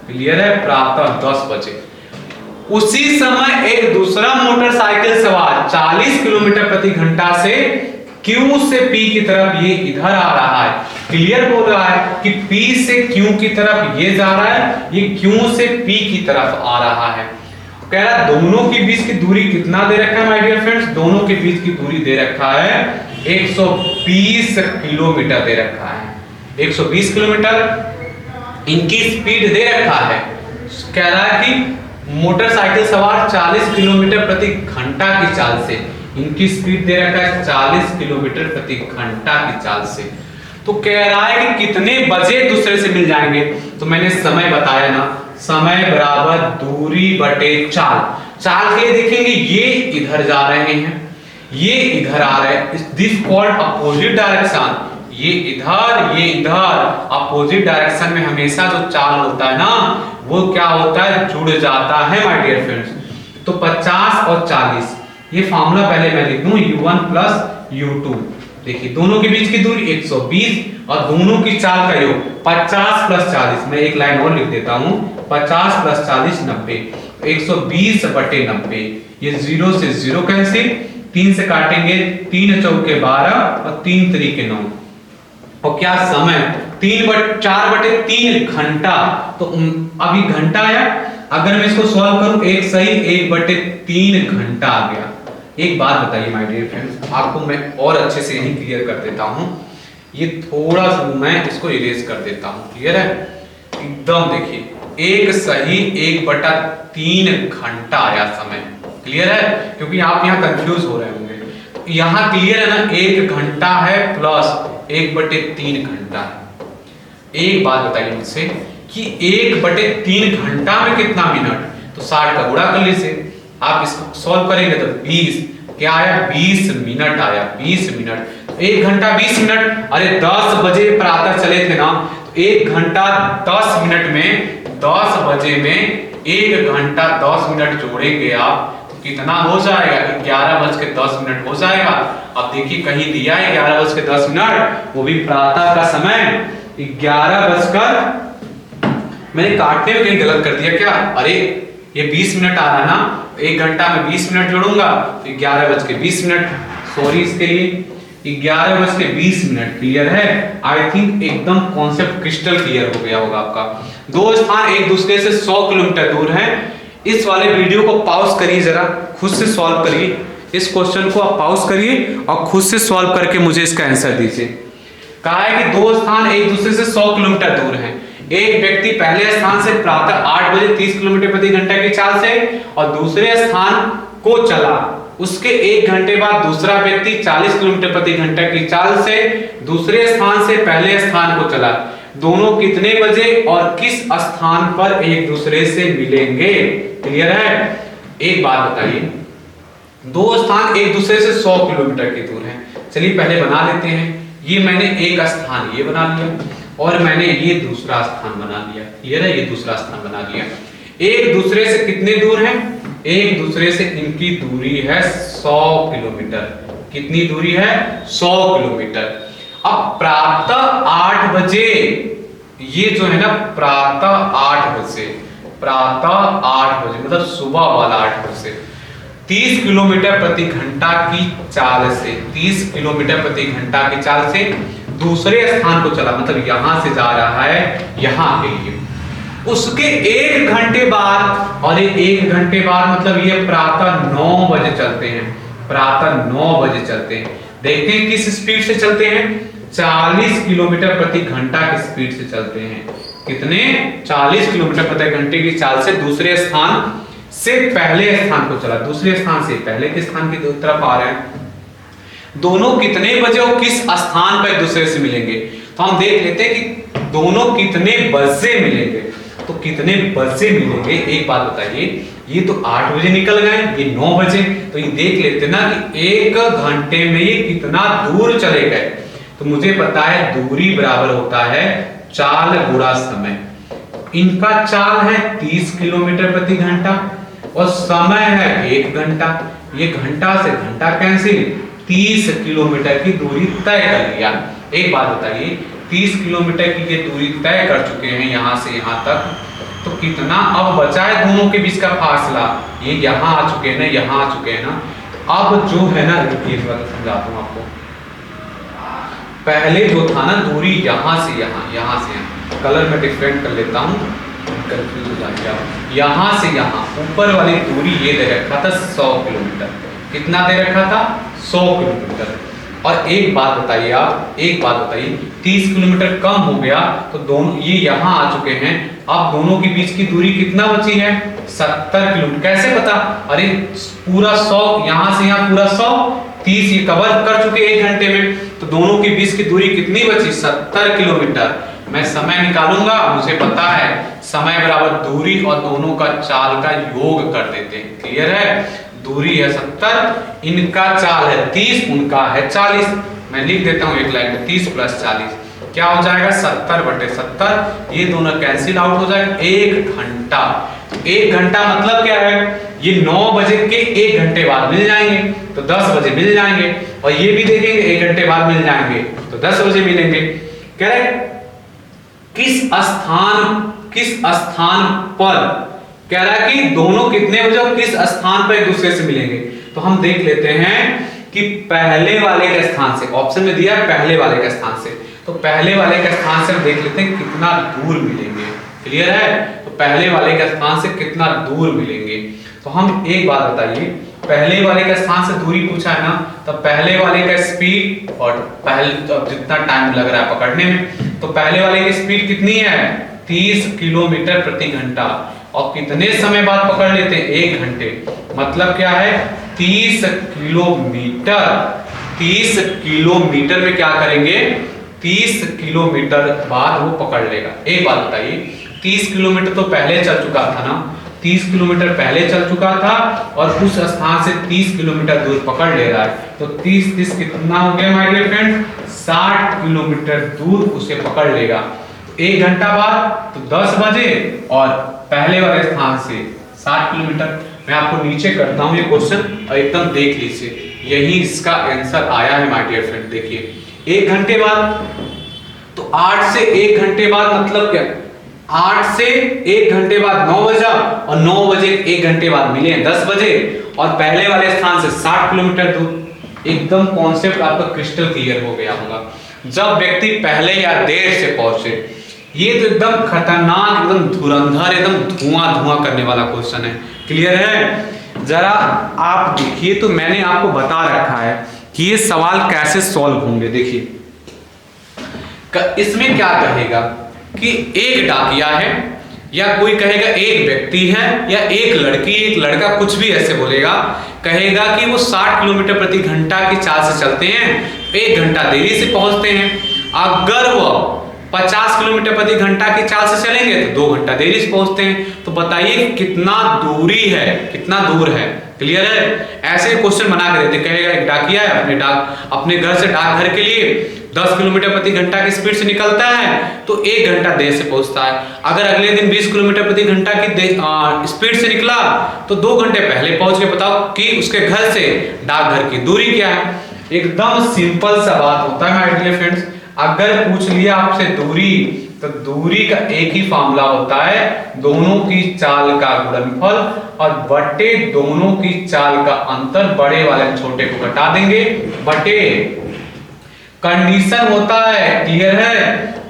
क्लियर है, प्रातः 10 बजे। उसी समय एक दूसरा मोटरसाइकिल सवार 40 किलोमीटर प्रति घंटा से Q से P की तरफ ये इधर आ रहा है, क्लियर बोल रहा है कि P से Q की तरफ ये जा रहा है, ये Q से P की तरफ आ रहा है। कह रहा है दोनों के बीच की दूरी कितना दे रखा है माय डियर फ्रेंड्स, दोनों के बीच की दूरी दे रखा है 120 किलोमीटर दे रखा है, 120 किलोमीटर इनकी स्पीड दे रखा है। कह रहा है कि मोटरसाइकिल सवार 40 किलोमीटर प्रति घंटा की चाल से, इनकी स्पीड दे रखा है 40 किलोमीटर प्रति घंटा की चाल से। तो कह रहा है कि कितने बजे दूसरे से मिल जाएंगे, तो मैंने समय बताया ना, समय बराबर दूरी बटे चाल। चाल के लिए देखेंगे ये इधर जा रहे हैं, ये इधर आ रहे हैं, दिस कॉल्ड अपोजिट डायरेक्शन, ये इधर अपोजिट डायरेक्शन में हमेशा जो चाल होता है ना वो क्या होता है, जुड़ जाता है माय डियर फ्रेंड्स। तो 50 और 40, ये फार्मूला पहले मैं लिख दूं, u1 प्लस u2। देखिए दोनों के बीच की दूरी 120 और दोनों की चाल का योग 50 प्लस 40, मैं एक लाइन और लिख देता हूं, 50 प्लस 40 90, 120 बटे 90, ये 0 से 0 कैंसिल, 3 से काटेंगे, 3 चौके 12 और 3 तरीके 9, और क्या समय 4 बटे 3 घंटा। तो अभी घंटा आया, अगर मैं इसको सॉल्व करूं 1 सही 1 बटे 3 घंटा आ गया। एक बात बताइए माय डियर फ्रेंड्स, आपको मैं और अच्छे से यही क्लियर कर देता हूं, ये थोड़ा सा मैं इसको इरेज कर देता हूं, क्लियर है एकदम। देखिए 1 सही 1 बटा 3 घंटा आया समय, क्लियर है, क्योंकि आप यहाँ कंफ्यूज हो रहे होंगे। यहाँ क्लियर है ना, 1 घंटा है प्लस 1 बटे 3 घंटा है। एक बात बताइए मुझसे कि 1 बटे 3 घंटा में कितना मिनट, तो 60 का गुणा कर लीजिए, आप इसको सॉल्व करेंगे तो 20, क्या आया 20 मिनट आया, 20 मिनट। 1 घंटा 20 मिनट, अरे 10 बजे प्रातः चले थे ना, तो 1 घंटा 10 मिनट में 10 बजे में 1 घंटा 10 मिनट जोड़ेंगे आप तो कितना हो जाएगा, 11:10 हो जाएगा। अब देखिए कहीं दिया है 11:10, वो भी प्रातः का समय 11 मैंने काटने में कहीं गलत कर दिया क्या, अरे ये 20 मिनट आ रहा है ना, 1 घंटा में 20 मिनट जोड़ूंगा तो 11:20, सॉरी इसके लिए 11:20, क्लियर है। आई थिंक एकदम कॉन्सेप्ट क्रिस्टल क्लियर हो गया होगा आपका। दो स्थान एक दूसरे से 100 किलोमीटर दूर हैं। इस वाले वीडियो को पॉज करिए, जरा खुद से सॉल्व करिए, इस क्वेश्चन को आप पॉज करिए और खुद से सॉल्व करके मुझे इसका आंसर दीजिए। कहा है कि दो स्थान एक दूसरे से 100 किलोमीटर दूर हैं। एक व्यक्ति पहले स्थान से प्रातः 8 बजे 30 किलोमीटर प्रति घंटा की चाल से और दूसरे स्थान को चला, उसके 1 घंटे बाद दूसरा व्यक्ति 40 किलोमीटर प्रति घंटा की चाल से दूसरे स्थान से पहले स्थान को चला। दोनों कितने बजे और किस स्थान पर एक दूसरे से मिलेंगे, क्लियर है। एक बात बताइए, दो स्थान एक दूसरे से 100 किलोमीटर की दूर हैं। चलिए पहले बना लेते हैं। ये मैंने एक स्थान ये बना लिया और मैंने ये दूसरा स्थान बना लिया, क्लियर है, ये दूसरा स्थान बना लिया। एक दूसरे से कितने दूर हैं, एक दूसरे से इनकी दूरी है 100 किलोमीटर। कितनी दूरी है, 100 किलोमीटर। अब प्रातः 8 बजे, ये जो है ना प्रातः 8 बजे, प्रातः 8 बजे मतलब सुबह वाला 8 बजे 30 किलोमीटर प्रति घंटा की चाल से, 30 किलोमीटर प्रति घंटा की चाल से दूसरे स्थान को चला, मतलब यहां से जा रहा है यहां के लिए। उसके 1 घंटे बाद, और ये 1 घंटे बाद मतलब ये प्रातः 9 बजे चलते हैं, प्रातः 9 बजे चलते हैं। देखते हैं किस स्पीड से चलते हैं, 40 किलोमीटर प्रति घंटा की स्पीड से चलते हैं। कितने? 40 किलोमीटर प्रति घंटे की चाल से दूसरे स्थान से पहले स्थान को चला, दूसरे स्थान से पहले के स्थान की तरफ आ रहे हैं। दोनों कितने बजे और किस स्थान पर एक दूसरे से मिलेंगे, तो हम देख लेते हैं कि दोनों कितने बजे मिलेंगे। तो कितने बजे मिलेंगे, एक बात बताइए, ये तो 8 बजे निकल गए, ये 9 बजे, तो ये देख लेते ना कि 1 घंटे में ये कितना दूर चले गए। तो मुझे पता है दूरी बराबर होता है चाल गुणा समय। इनका चाल है 30 किलोमीटर प्रति घंटा और समय है 1 घंटा। ये घंटा से घंटा कैंसिल, 30 किलोमीटर की दूरी तय कर लिया। एक बात बताइए, 30 किलोमीटर की ये दूरी तय कर चुके हैं यहां से यहां तक, तो कितना अब बचा है दोनों के बीच का फासला, ये यहां आ चुके हैं ना, यहां आ चुके हैं ना। तो अब जो है ना, ये समझाता हूं आपको। पहले जो था ना दूरी यहां से यहां, यहां से यहां, कलर में डिफरेंट कर लेता हूं, कंफ्यूज हो जाएगा। यहां से यहां ऊपर वाली दूरी ये दे रखा था 100 किलोमीटर। कितना दे रखा था? 100 किलोमीटर। और एक बात बताइए आप, एक बात बताइए, 30 किलोमीटर कम हो गया तो दोनों ये यहां आ चुके हैं, अब दोनों के बीच की दूरी कितना बची है? 70 किलोमीटर। कैसे पता? अरे पूरा 100 यहां से यहां पूरा 100, 30 ये कवर कर चुके 1 घंटे में, तो दोनों के बीच की दूरी कितनी बची? 70 किलोमीटर। मैं समय निकालूंगा, मुझे पता है समय बराबर दूरी और दोनों का चाल का योग कर देते हैं। क्लियर है? दूरी है 70, इनका चाल है 30, उनका है 40। मैं लिख देता हूं एक लाइन में, 30 + 40 क्या हो जाएगा? 70/70। ये दोनों कैंसिल आउट हो जाएगा। 1 घंटा। 1 घंटा मतलब क्या है? ये 9 बजे के 1 घंटे बाद मिल जाएंगे तो 10 बजे मिल जाएंगे, और ये भी देखेंगे 1 घंटे बाद मिल जाएंगे तो 10 बजे मिलेंगे। कह रहे किस स्थान पर, कह रहा है कि दोनों कितने बजे और किस स्थान पर एक दूसरे से मिलेंगे। तो हम देख लेते हैं कि पहले वाले के स्थान से, ऑप्शन में दिया है पहले वाले के स्थान से, तो पहले वाले के स्थान से हम देख लेते हैं कितना दूर मिलेंगे। क्लियर है? तो पहले वाले के स्थान से कितना दूर मिलेंगे। तो हम एक बात बताइए, पहले वाले के स्थान से दूरी पूछा है ना, तो पहले वाले का स्पीड और पहले तो जितना टाइम लग रहा है पकड़ने में, तो पहले वाले की स्पीड कितनी है? 30 किलोमीटर प्रति घंटा। और कितने समय बाद पकड़ लेते हैं? 1 घंटे। मतलब क्या है? 30 किलोमीटर। 30 किलोमीटर में क्या करेंगे? 30 किलोमीटर बाद वो पकड़ लेगा। एक बात बताइए, 30 किलोमीटर तो पहले चल चुका था ना, 30 किलोमीटर पहले चल चुका था और उस स्थान से 30 किलोमीटर दूर पकड़ ले रहा है, तो 30 कितना हो गया माय डियर फ्रेंड? 60 किलोमीटर दूर उसे पकड़ लेगा। 1 घंटा बाद तो 10 बजे, और पहले वाले स्थान से 60 किलोमीटर। मैं आपको नीचे करता हूं ये क्वेश्चन और एकदम देख लीजिए, यही इसका आंसर आया है माय डियर फ्रेंड। देखिए 1 घंटे बाद, तो 8 से 1 घंटे बाद मतलब क्या? 8 से 1 घंटे बाद 9 बजा, और 9 बजे 1 घंटे बाद मिले हैं 10 बजे, और पहले वाले स्थान से 60 किलोमीटर दूर। एकदम कॉन्सेप्ट आपका क्रिस्टल क्लियर हो गया होगा। जब व्यक्ति पहले या देर से पहुंचे, ये तो एकदम खतरनाक, एकदम धुरंधर, एकदम धुआं करने वाला क्वेश्चन है। क्लियर है? जरा आप देखिए, तो मैंने आपको बता रखा है कि ये सवाल कैसे सॉल्व होंगे। देखिए इसमें क्या कहेगा कि एक डाकिया है, या कोई कहेगा एक व्यक्ति है, या एक लड़की एक लड़का, कुछ भी ऐसे बोलेगा, कहेगा कि वो 60 किलोमीटर प्रति घंटा की चाल से चलते हैं, 1 घंटा देरी से पहुंचते हैं। अगर वो 50 किलोमीटर प्रति घंटा की चाल से चलेंगे तो 2 घंटा देरी से पहुंचते हैं। तो बताइए कितना दूरी है, कितना दूर है। क्लियर है? ऐसे क्वेश्चन बना के देते, कहेगा एक डाकिया है, अपने घर से डाकघर के लिए 10 किलोमीटर प्रति घंटा की स्पीड से निकलता है तो 1 घंटा देर से पहुंचता है। अगर अगले दिन 20 किलोमीटर प्रति घंटा की स्पीड से निकला तो 2 घंटे पहले पहुंच के बताओ कि उसके घर से डाकघर की दूरी क्या है। एकदम सिंपल सा बात होता है माय डियर फ्रेंड्स। अगर पूछ लिया आपसे दूरी, तो दूरी का एक ही फॉर्मूला होता है, दोनों की चाल का गुणनफल और बटे दोनों की चाल का अंतर, बड़े वाले छोटे को घटा देंगे, बटे कंडीशन होता है, क्लियर है।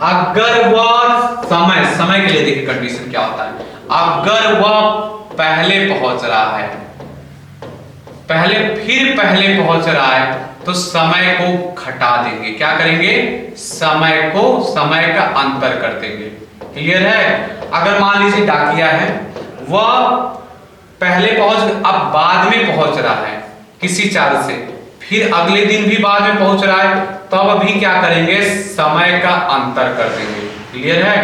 अगर वह समय के लिए देखिए कंडीशन क्या होता है, अगर वह पहले पहुंच रहा है, पहले पहुंच रहा है तो समय को घटा देंगे। क्या करेंगे, समय का अंतर कर देंगे, क्लियर है। अगर मान लीजिए डाकिया है, वह पहले अब बाद में पहुंच रहा है किसी चाल से, फिर अगले दिन भी बाद में पहुंच रहा है, तब अभी क्या करेंगे, समय का अंतर कर देंगे, क्लियर है,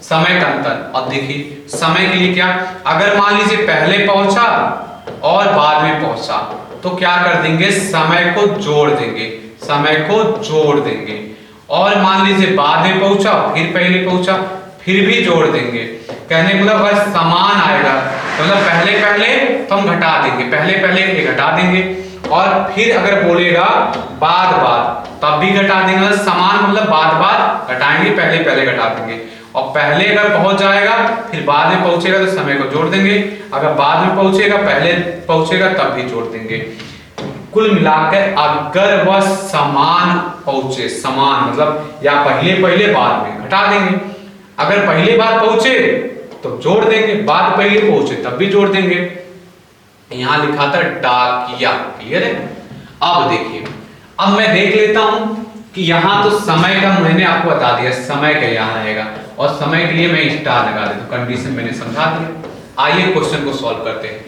समय का अंतर। अब देखिए समय के लिए क्या, अगर मान लीजिए पहले पहुंचा और बाद में पहुंचा तो क्या कर देंगे, समय को जोड़ देंगे। और मान लीजिए बाद में पहुंचा फिर पहले पहुंचा, फिर भी जोड़ देंगे। कहने का मतलब अगर समान आएगा तो मतलब पहले तो हम घटा देंगे, पहले के घटा देंगे, और फिर अगर बोलेगा बाद तब भी घटा देंगे। मतलब समान मतलब बाद घटाएंगे, पहले घटा देंगे। और पहले अगर पहुंच जाएगा फिर बाद में पहुंचेगा तो समय को जोड़ देंगे, अगर बाद में पहुंचेगा पहले पहुंचेगा तब भी जोड़ देंगे। कुल मिलाकर अगर वह समान पहुंचे, समान मतलब या पहले बाद में घटा देंगे, अगर पहले बार पहुंचे तो जोड़ देंगे, बाद पहले पहुंचे तब भी जोड़ देंगे। यहां लिखा था डाकिया, क्लियर है। अब देखिए, अब मैं देख लेता हूं कि यहां तो समय का मैंने आपको बता दिया, समय का यहां रहेगा, और समय के लिए मैं स्टार लगा देता हूं, कंडीशन मैंने समझा दिया। आइए क्वेश्चन को सॉल्व करते हैं।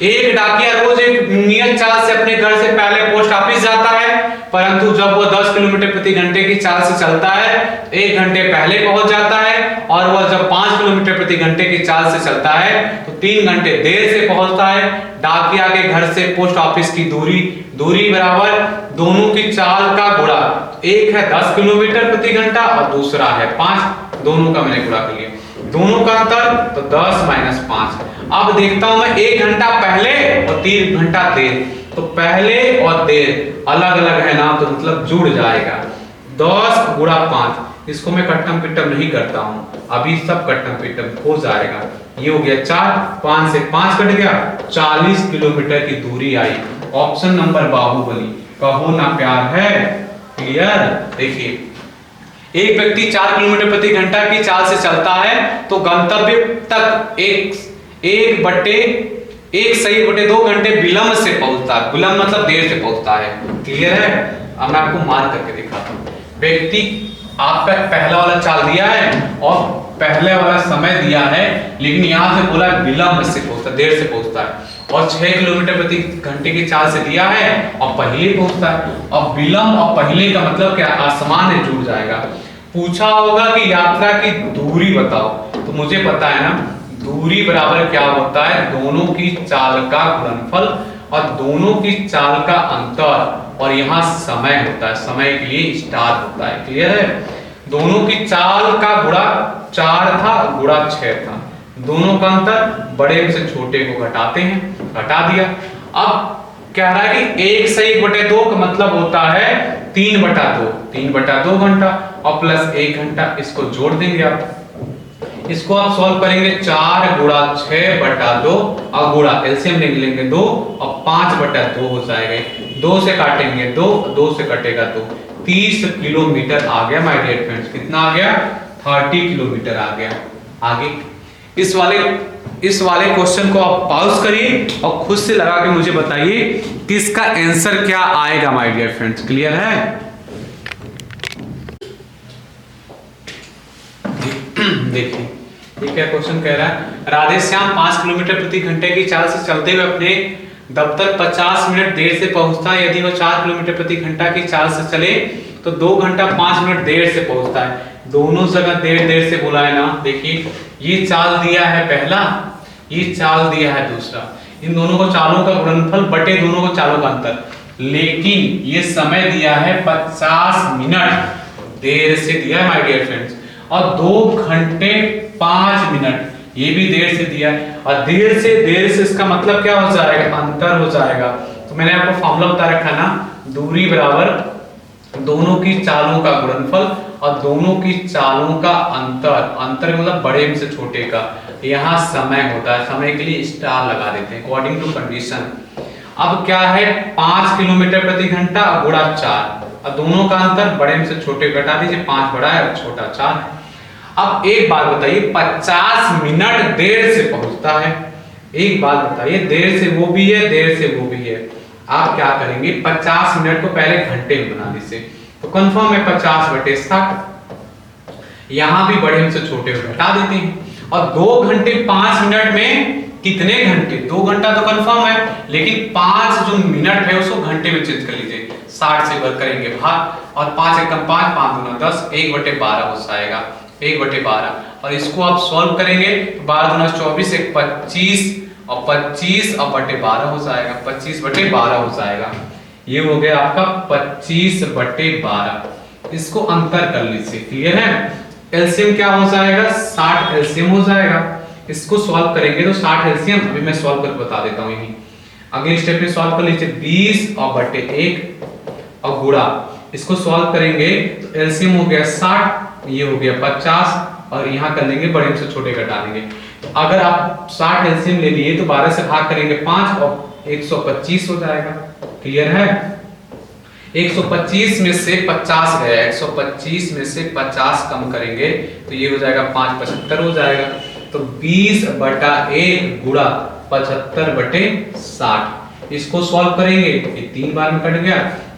एक डाकिया रोज एक नियत चाल से अपने घर से पहले पोस्ट ऑफिस जाता है, परंतु जब वो 10 किलोमीटर प्रति घंटे की चाल से चलता है 1 घंटे पहले पहुंच जाता है, और वह जब 5 किलोमीटर प्रति घंटे की चाल से चलता है तो 3 घंटे देर से पहुंचता है। डाकिया के घर से पोस्ट ऑफिस की दूरी बराबर दोनों की चाल का गुणा, एक है 10 किलोमीटर प्रति घंटा और दूसरा है 5, दोनों का मैंने गुणा कर लिया, दोनों का अंतर तो 10 - 5। अब देखता हूं मैं 1 घंटा पहले और 3 घंटा देर, तो पहले और देर अलग अलग है ना, तो मतलब जुड़ जाएगा। 10 × 5, इसको मैं कट्टम पिट्टम नहीं करता हूं, अभी सब कट्टम पिट्टम हो जाएगा। ये हो गया 4, 5 से 5 कट गया, 40 किलोमीटर की दूरी आई। ऑप्शन नंबर बाहुबली, कहो ना प्यार है, क्लियर। देखिए, एक व्यक्ति 4 किलोमीटर प्रति घंटा की चाल से चलता है तो गंतव्य तक 1/2 घंटे विलंब से पहुंचता है, विलंब मतलब देर से पहुंचता है, क्लियर है। अब मैं आपको मार्क करके दिखाता हूं। व्यक्ति आपका पहला वाला चाल दिया है और पहले वाला समय दिया है, लेकिन यहां से बोला विलंब से पहुंचता, देर से पहुंचता है, और 6 किलोमीटर प्रति घंटे की चाल से दिया है और पहले पहुंचता है। और विलंब और पहले का मतलब क्या, आसमान से जुड़ जाएगा। पूछा होगा कि यात्रा की दूरी बताओ, तो मुझे पता है ना, दूरी बराबर क्या होता है, दोनों की चाल का गुणनफल और दोनों की चाल का अंतर, और यहाँ समय होता है, समय के लिए स्टार होता है, क्लियर है। दोनों की चाल का गुणा 4 था, गुणा 6 था, दोनों का अंतर बड़े से छोटे को घटाते हैं, घटा दिया। अब कह रहा है कि 1 से 1/2 का मतलब होता है 3/2 घंटा और प्लस 1 घंटा, इसको जोड़ देंगे आप। इसको आप सॉल्व करेंगे, 4 × 6/2 और गुणा एलसीएम लेंगे 2 और 5/2 हो जाएगा, 2 से काटेंगे 2 से कटेगा 2, 30 किलोमीटर आ गया माय डियर फ्रेंड्स। कितना आ गया, 30 किलोमीटर आ गया। आगे इस वाले क्वेश्चन को आप पॉज करिए और खुद से लगा के मुझे बताइए कि इसका आंसर क्या आएगा माय डियर फ्रेंड्स, क्लियर है। देखिए ये क्या क्वेश्चन कह रहा है, राधेश्याम 5 किलोमीटर प्रति घंटे की चाल से चलते हुए अपने दफ्तर 50 मिनट देर से पहुंचता है। यदि वह 4 किलोमीटर प्रति घंटा की चाल से चले तो 2 घंटा 5 मिनट देर से पहुंचता है। दोनों जगह देर से बोला है ना। देखिए ये चाल दिया है पहला, ये चाल दिया है दूसरा, इन दोनों को चालों का गुणनफल बटे दोनों को चालों का अंतर, लेकिन ये समय दिया है 50 मिनट देर से दिया है माय डियर फ्रेंड्स, और 2 घंटे 5 मिनट ये भी देर से दिया है, और देर से इसका मतलब क्या हो जाएगा, अंतर हो जाएगा। तो मैंने आपको फॉर्मूला बता रखा ना, दूरी बराबर दोनों की चालों का गुणनफल और दोनों की चालों का अंतर मतलब बड़े में से छोटे का। यहाँ समय होता है, समय के लिए स्टार लगा देते हैं अकॉर्डिंग टू कंडीशन। अब क्या है, 5 किलोमीटर प्रति घंटा गुणा 4, और दोनों का अंतर बड़े में से छोटे को घटा दीजिए, 5 बड़ा है और छोटा 4 है। अब एक बात बताइए, 50 मिनट देर से पहुंचता है, एक बात बताइए, देर से वो भी है, देर से वो भी है, आप क्या करेंगे, 50 मिनट को पहले घंटे में बना दीजिए, तो कंफर्म है 50/60। यहां भी बड़े से छोटे को घटा देते हैं, और 2 घंटे 5 मिनट में कितने घंटे, 2 घंटा तो कंफर्म है, लेकिन 5 जो मिनट है उसको घंटे में चेंज कर लीजिए, 60 से वर्ग करेंगे भाग, और 5 एकम 5, 5 दूना 10, 1/12 हो जाएगा, 1/12। और इसको आप सॉल्व करेंगे तो 12 दूना 24, 1 25, और 25 और बटे 12 हो जाएगा, 25/12 हो जाएगा। ये हो गया आपका 25/12। इसको अंतर कर लीजिए, क्लियर है। एलसीएम क्या हो जाएगा, 60 एलसीएम हो जाएगा। इसको सॉल्व करेंगे तो 60 एलसीएम, अभी मैं सॉल्व कर बता देता हूं यही, अगले स्टेप में सॉल्व कर लीजिए, 20 और बटे 1 और गुणा, इसको सॉल्व करेंगे तो एलसीएम हो गया 60, ये हो गया 50, और यहां कर लेंगे बड़े से छोटे घटा देंगे। तो अगर आप 60 एलसीएम ले लिए तो 12 से भाग करेंगे 5 और 125 हो जाएगा, क्लियर है। 125 में से 50 गया, 125 में से 50 कम करेंगे तो ये हो जाएगा 5 75 हो जाएगा। तो 20/1 गुणा 75/60, इसको सॉल्व करेंगे, ये 3 बार में कट गया,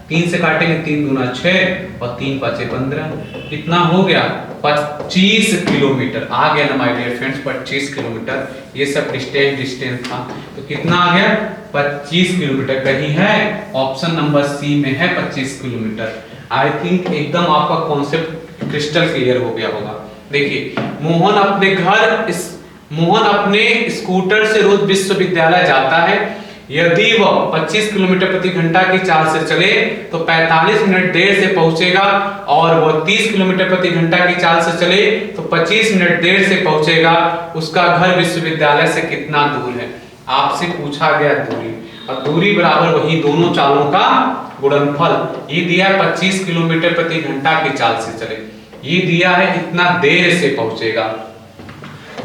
3 से काटेंगे, 3 दूना 6 और 3 5 15, कितना हो गया, 25 किलोमीटर आ गया ना माय डियर फ्रेंड्स, 25 किलोमीटर। ये सब डिस्टेंस था, तो कितना आ गया, 25 किलोमीटर। कहीं है ऑप्शन नंबर सी में है 25 किलोमीटर। आई थिंक एकदम आपका कॉन्सेप्ट क्रिस्टल क्लियर हो गया होगा। देखिए, मोहन अपने स्कूटर से रोज विश्वविद्यालय जाता है। यदि वह 25 किलोमीटर प्रति घंटा की चाल से चले तो 45 मिनट देर से पहुंचेगा, और वह 30 किलोमीटर प्रति घंटा की चाल से चले तो 25 मिनट देर से पहुंचेगा। उसका घर विश्वविद्यालय से कितना दूर है। आपसे पूछा गया दूरी, और दूरी बराबर वही दोनों चालों का गुणनफल। ये दिया 25 किलोमीटर प्रति घंटा की चाल से चले, ये दिया है इतना देर से पहुंचेगा।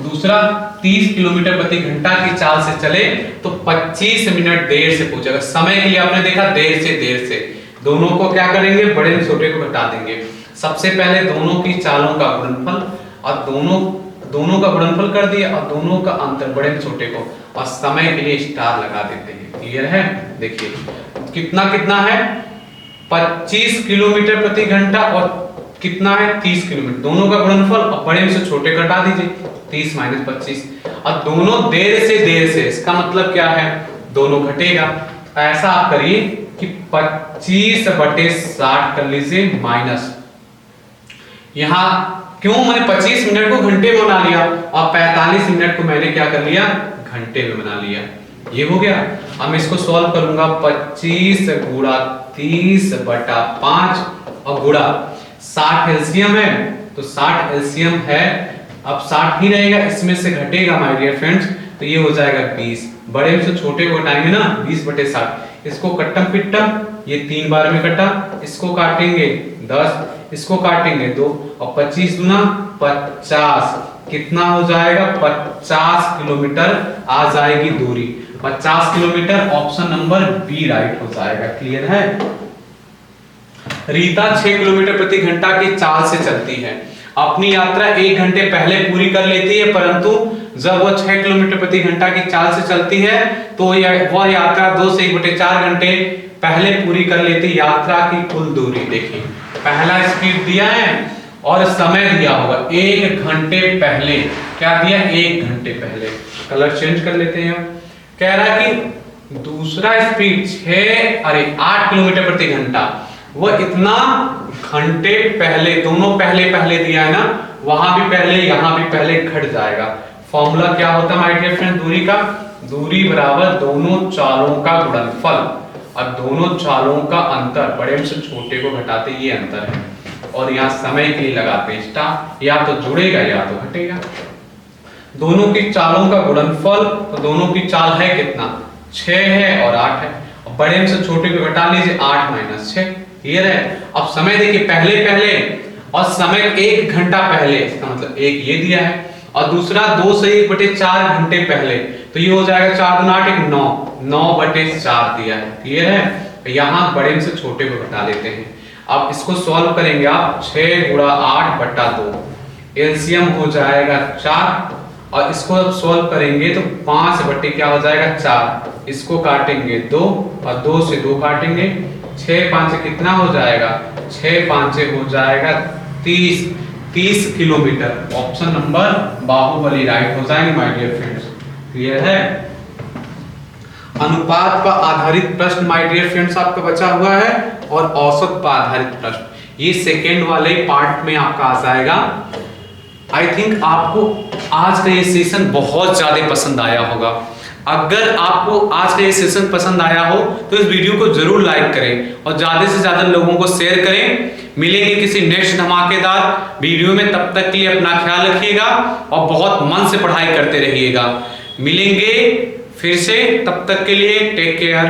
दूसरा 30 किलोमीटर प्रति घंटा की चाल से चले तो 25 मिनट देर से पहुंचेगा। समय के लिए आपने देखा देर से, दोनों को क्या करेंगे, बड़े से छोटे को घटा देंगे। सबसे पहले दोनों की चालों का गुणनफल, और दोनों का गुणनफल कर दिया, और दोनों का अंतर बड़े से छोटे को, और समय के लिए स्टार लगा देते हैं, क्लियर है। देखिए कितना है, 25 किलोमीटर प्रति घंटा, और कितना है 30 किलोमीटर, दोनों का गुणनफल, और बड़े से छोटे घटा दीजिए, 30 - 25, और दोनों देर से, इसका मतलब क्या है, दोनों घटेगा। तो ऐसा आप करिए कि 25/60 कर लीजिए माइनस, यहां क्यों मैंने 25 मिनट को घंटे में बना लिया, और 45 मिनट को मैंने क्या कर लिया, घंटे में बना लिया। ये हो गया। अब मैं इसको सॉल्व करूंगा, 25 गुणा 30/5 और गुणा 60 एलसीएम है, तो 60 एलसीएम है, अब 60 ही रहेगा, इसमें से घटेगा माय डियर फ्रेंड्स, तो ये हो जाएगा 20। बड़े में से छोटे को घटाएंगे ना, 20/60, इसको कट्टम पिट्टम, ये 3 बार में कटा, इसको काटेंगे 10, इसको काटेंगे 2, और 25 दूना 50, कितना हो जाएगा, 50 किलोमीटर आ जाएगी दूरी, 50 kilometre, option number B right हो जाएगा, क्लियर है। रीता 6 किलोमीटर प्रति घंटा की चाल से चलती है। अपनी यात्रा 1 घंटे पहले पूरी कर लेती है, परंतु जब वह 6 किलोमीटर प्रति घंटा की चाल से चलती है तो वह यात्रा 2 से 1/4 घंटे पहले पूरी कर लेती। यात्रा की कुल दूरी देखिए, पहला स्पीड दिया है और समय दिया होगा 1 घंटे पहले, क्या दिया, 1 घंटे पहले। कलर चेंज कर लेते हैं। कह रहा है कि दूसरा स्पीड 8 किलोमीटर प्रति घंटा, वो इतना घंटे पहले, दोनों पहले दिया है ना, वहां भी पहले यहां भी पहले घट जाएगा। फॉर्मूला क्या होता है माय डियर फ्रेंड, दूरी का, दूरी बराबर दोनों चालों का गुणनफल और दोनों चालों का अंतर, बड़े से छोटे को घटाते ये अंतर है, और यहाँ समय के लिए लगाते हैं स्टार, या तो जुड़ेगा या तो घटेगा। दोनों की चालों का गुणनफल, तो दोनों की चाल है कितना, 6 है और 8 है, और बड़े से छोटे को घटा लीजिए, 8 - 6, क्लियर है। अब समय देखिए, पहले और समय 1 घंटा पहले, इसका मतलब एक ये दिया है, और दूसरा 2 से 1/4 घंटे पहले, तो ये हो जाएगा 4 दूना 8, 9/4 दिया है, क्लियर है। यहाँ बड़े से छोटे को घटा लेते हैं। अब इसको सॉल्व करेंगे आप 6 गुणा 8 बटा 2, एलसीएम हो जाएगा 4 और इसको अब सॉल्व करेंगे तो 5 बटे क्या हो जाएगा 4, इसको काटेंगे 2 और 2 से 2 काटेंगे, 6 5 कितना हो जाएगा, 6 5 हो जाएगा 30 kilometre. Option number Bahubali right हो जाएंगे माय डियर फ्रेंड्स। क्लियर है। अनुपात पर आधारित प्रश्न माय डियर फ्रेंड्स आपका बचा हुआ है और औसत पर आधारित प्रश्न ये सेकेंड वाले पार्ट में आपका आ जाएगा। आई थिंक आपको आज का ये सेशन बहुत ज्यादा पसंद आया होगा। अगर आपको आज का ये सेशन पसंद आया हो तो इस वीडियो को जरूर लाइक करें और ज्यादा से ज्यादा लोगों को शेयर करें। मिलेंगे किसी नेक्स्ट धमाकेदार वीडियो में, तब तक के लिए अपना ख्याल रखिएगा और बहुत मन से पढ़ाई करते रहिएगा। मिलेंगे फिर से, तब तक के लिए टेक केयर।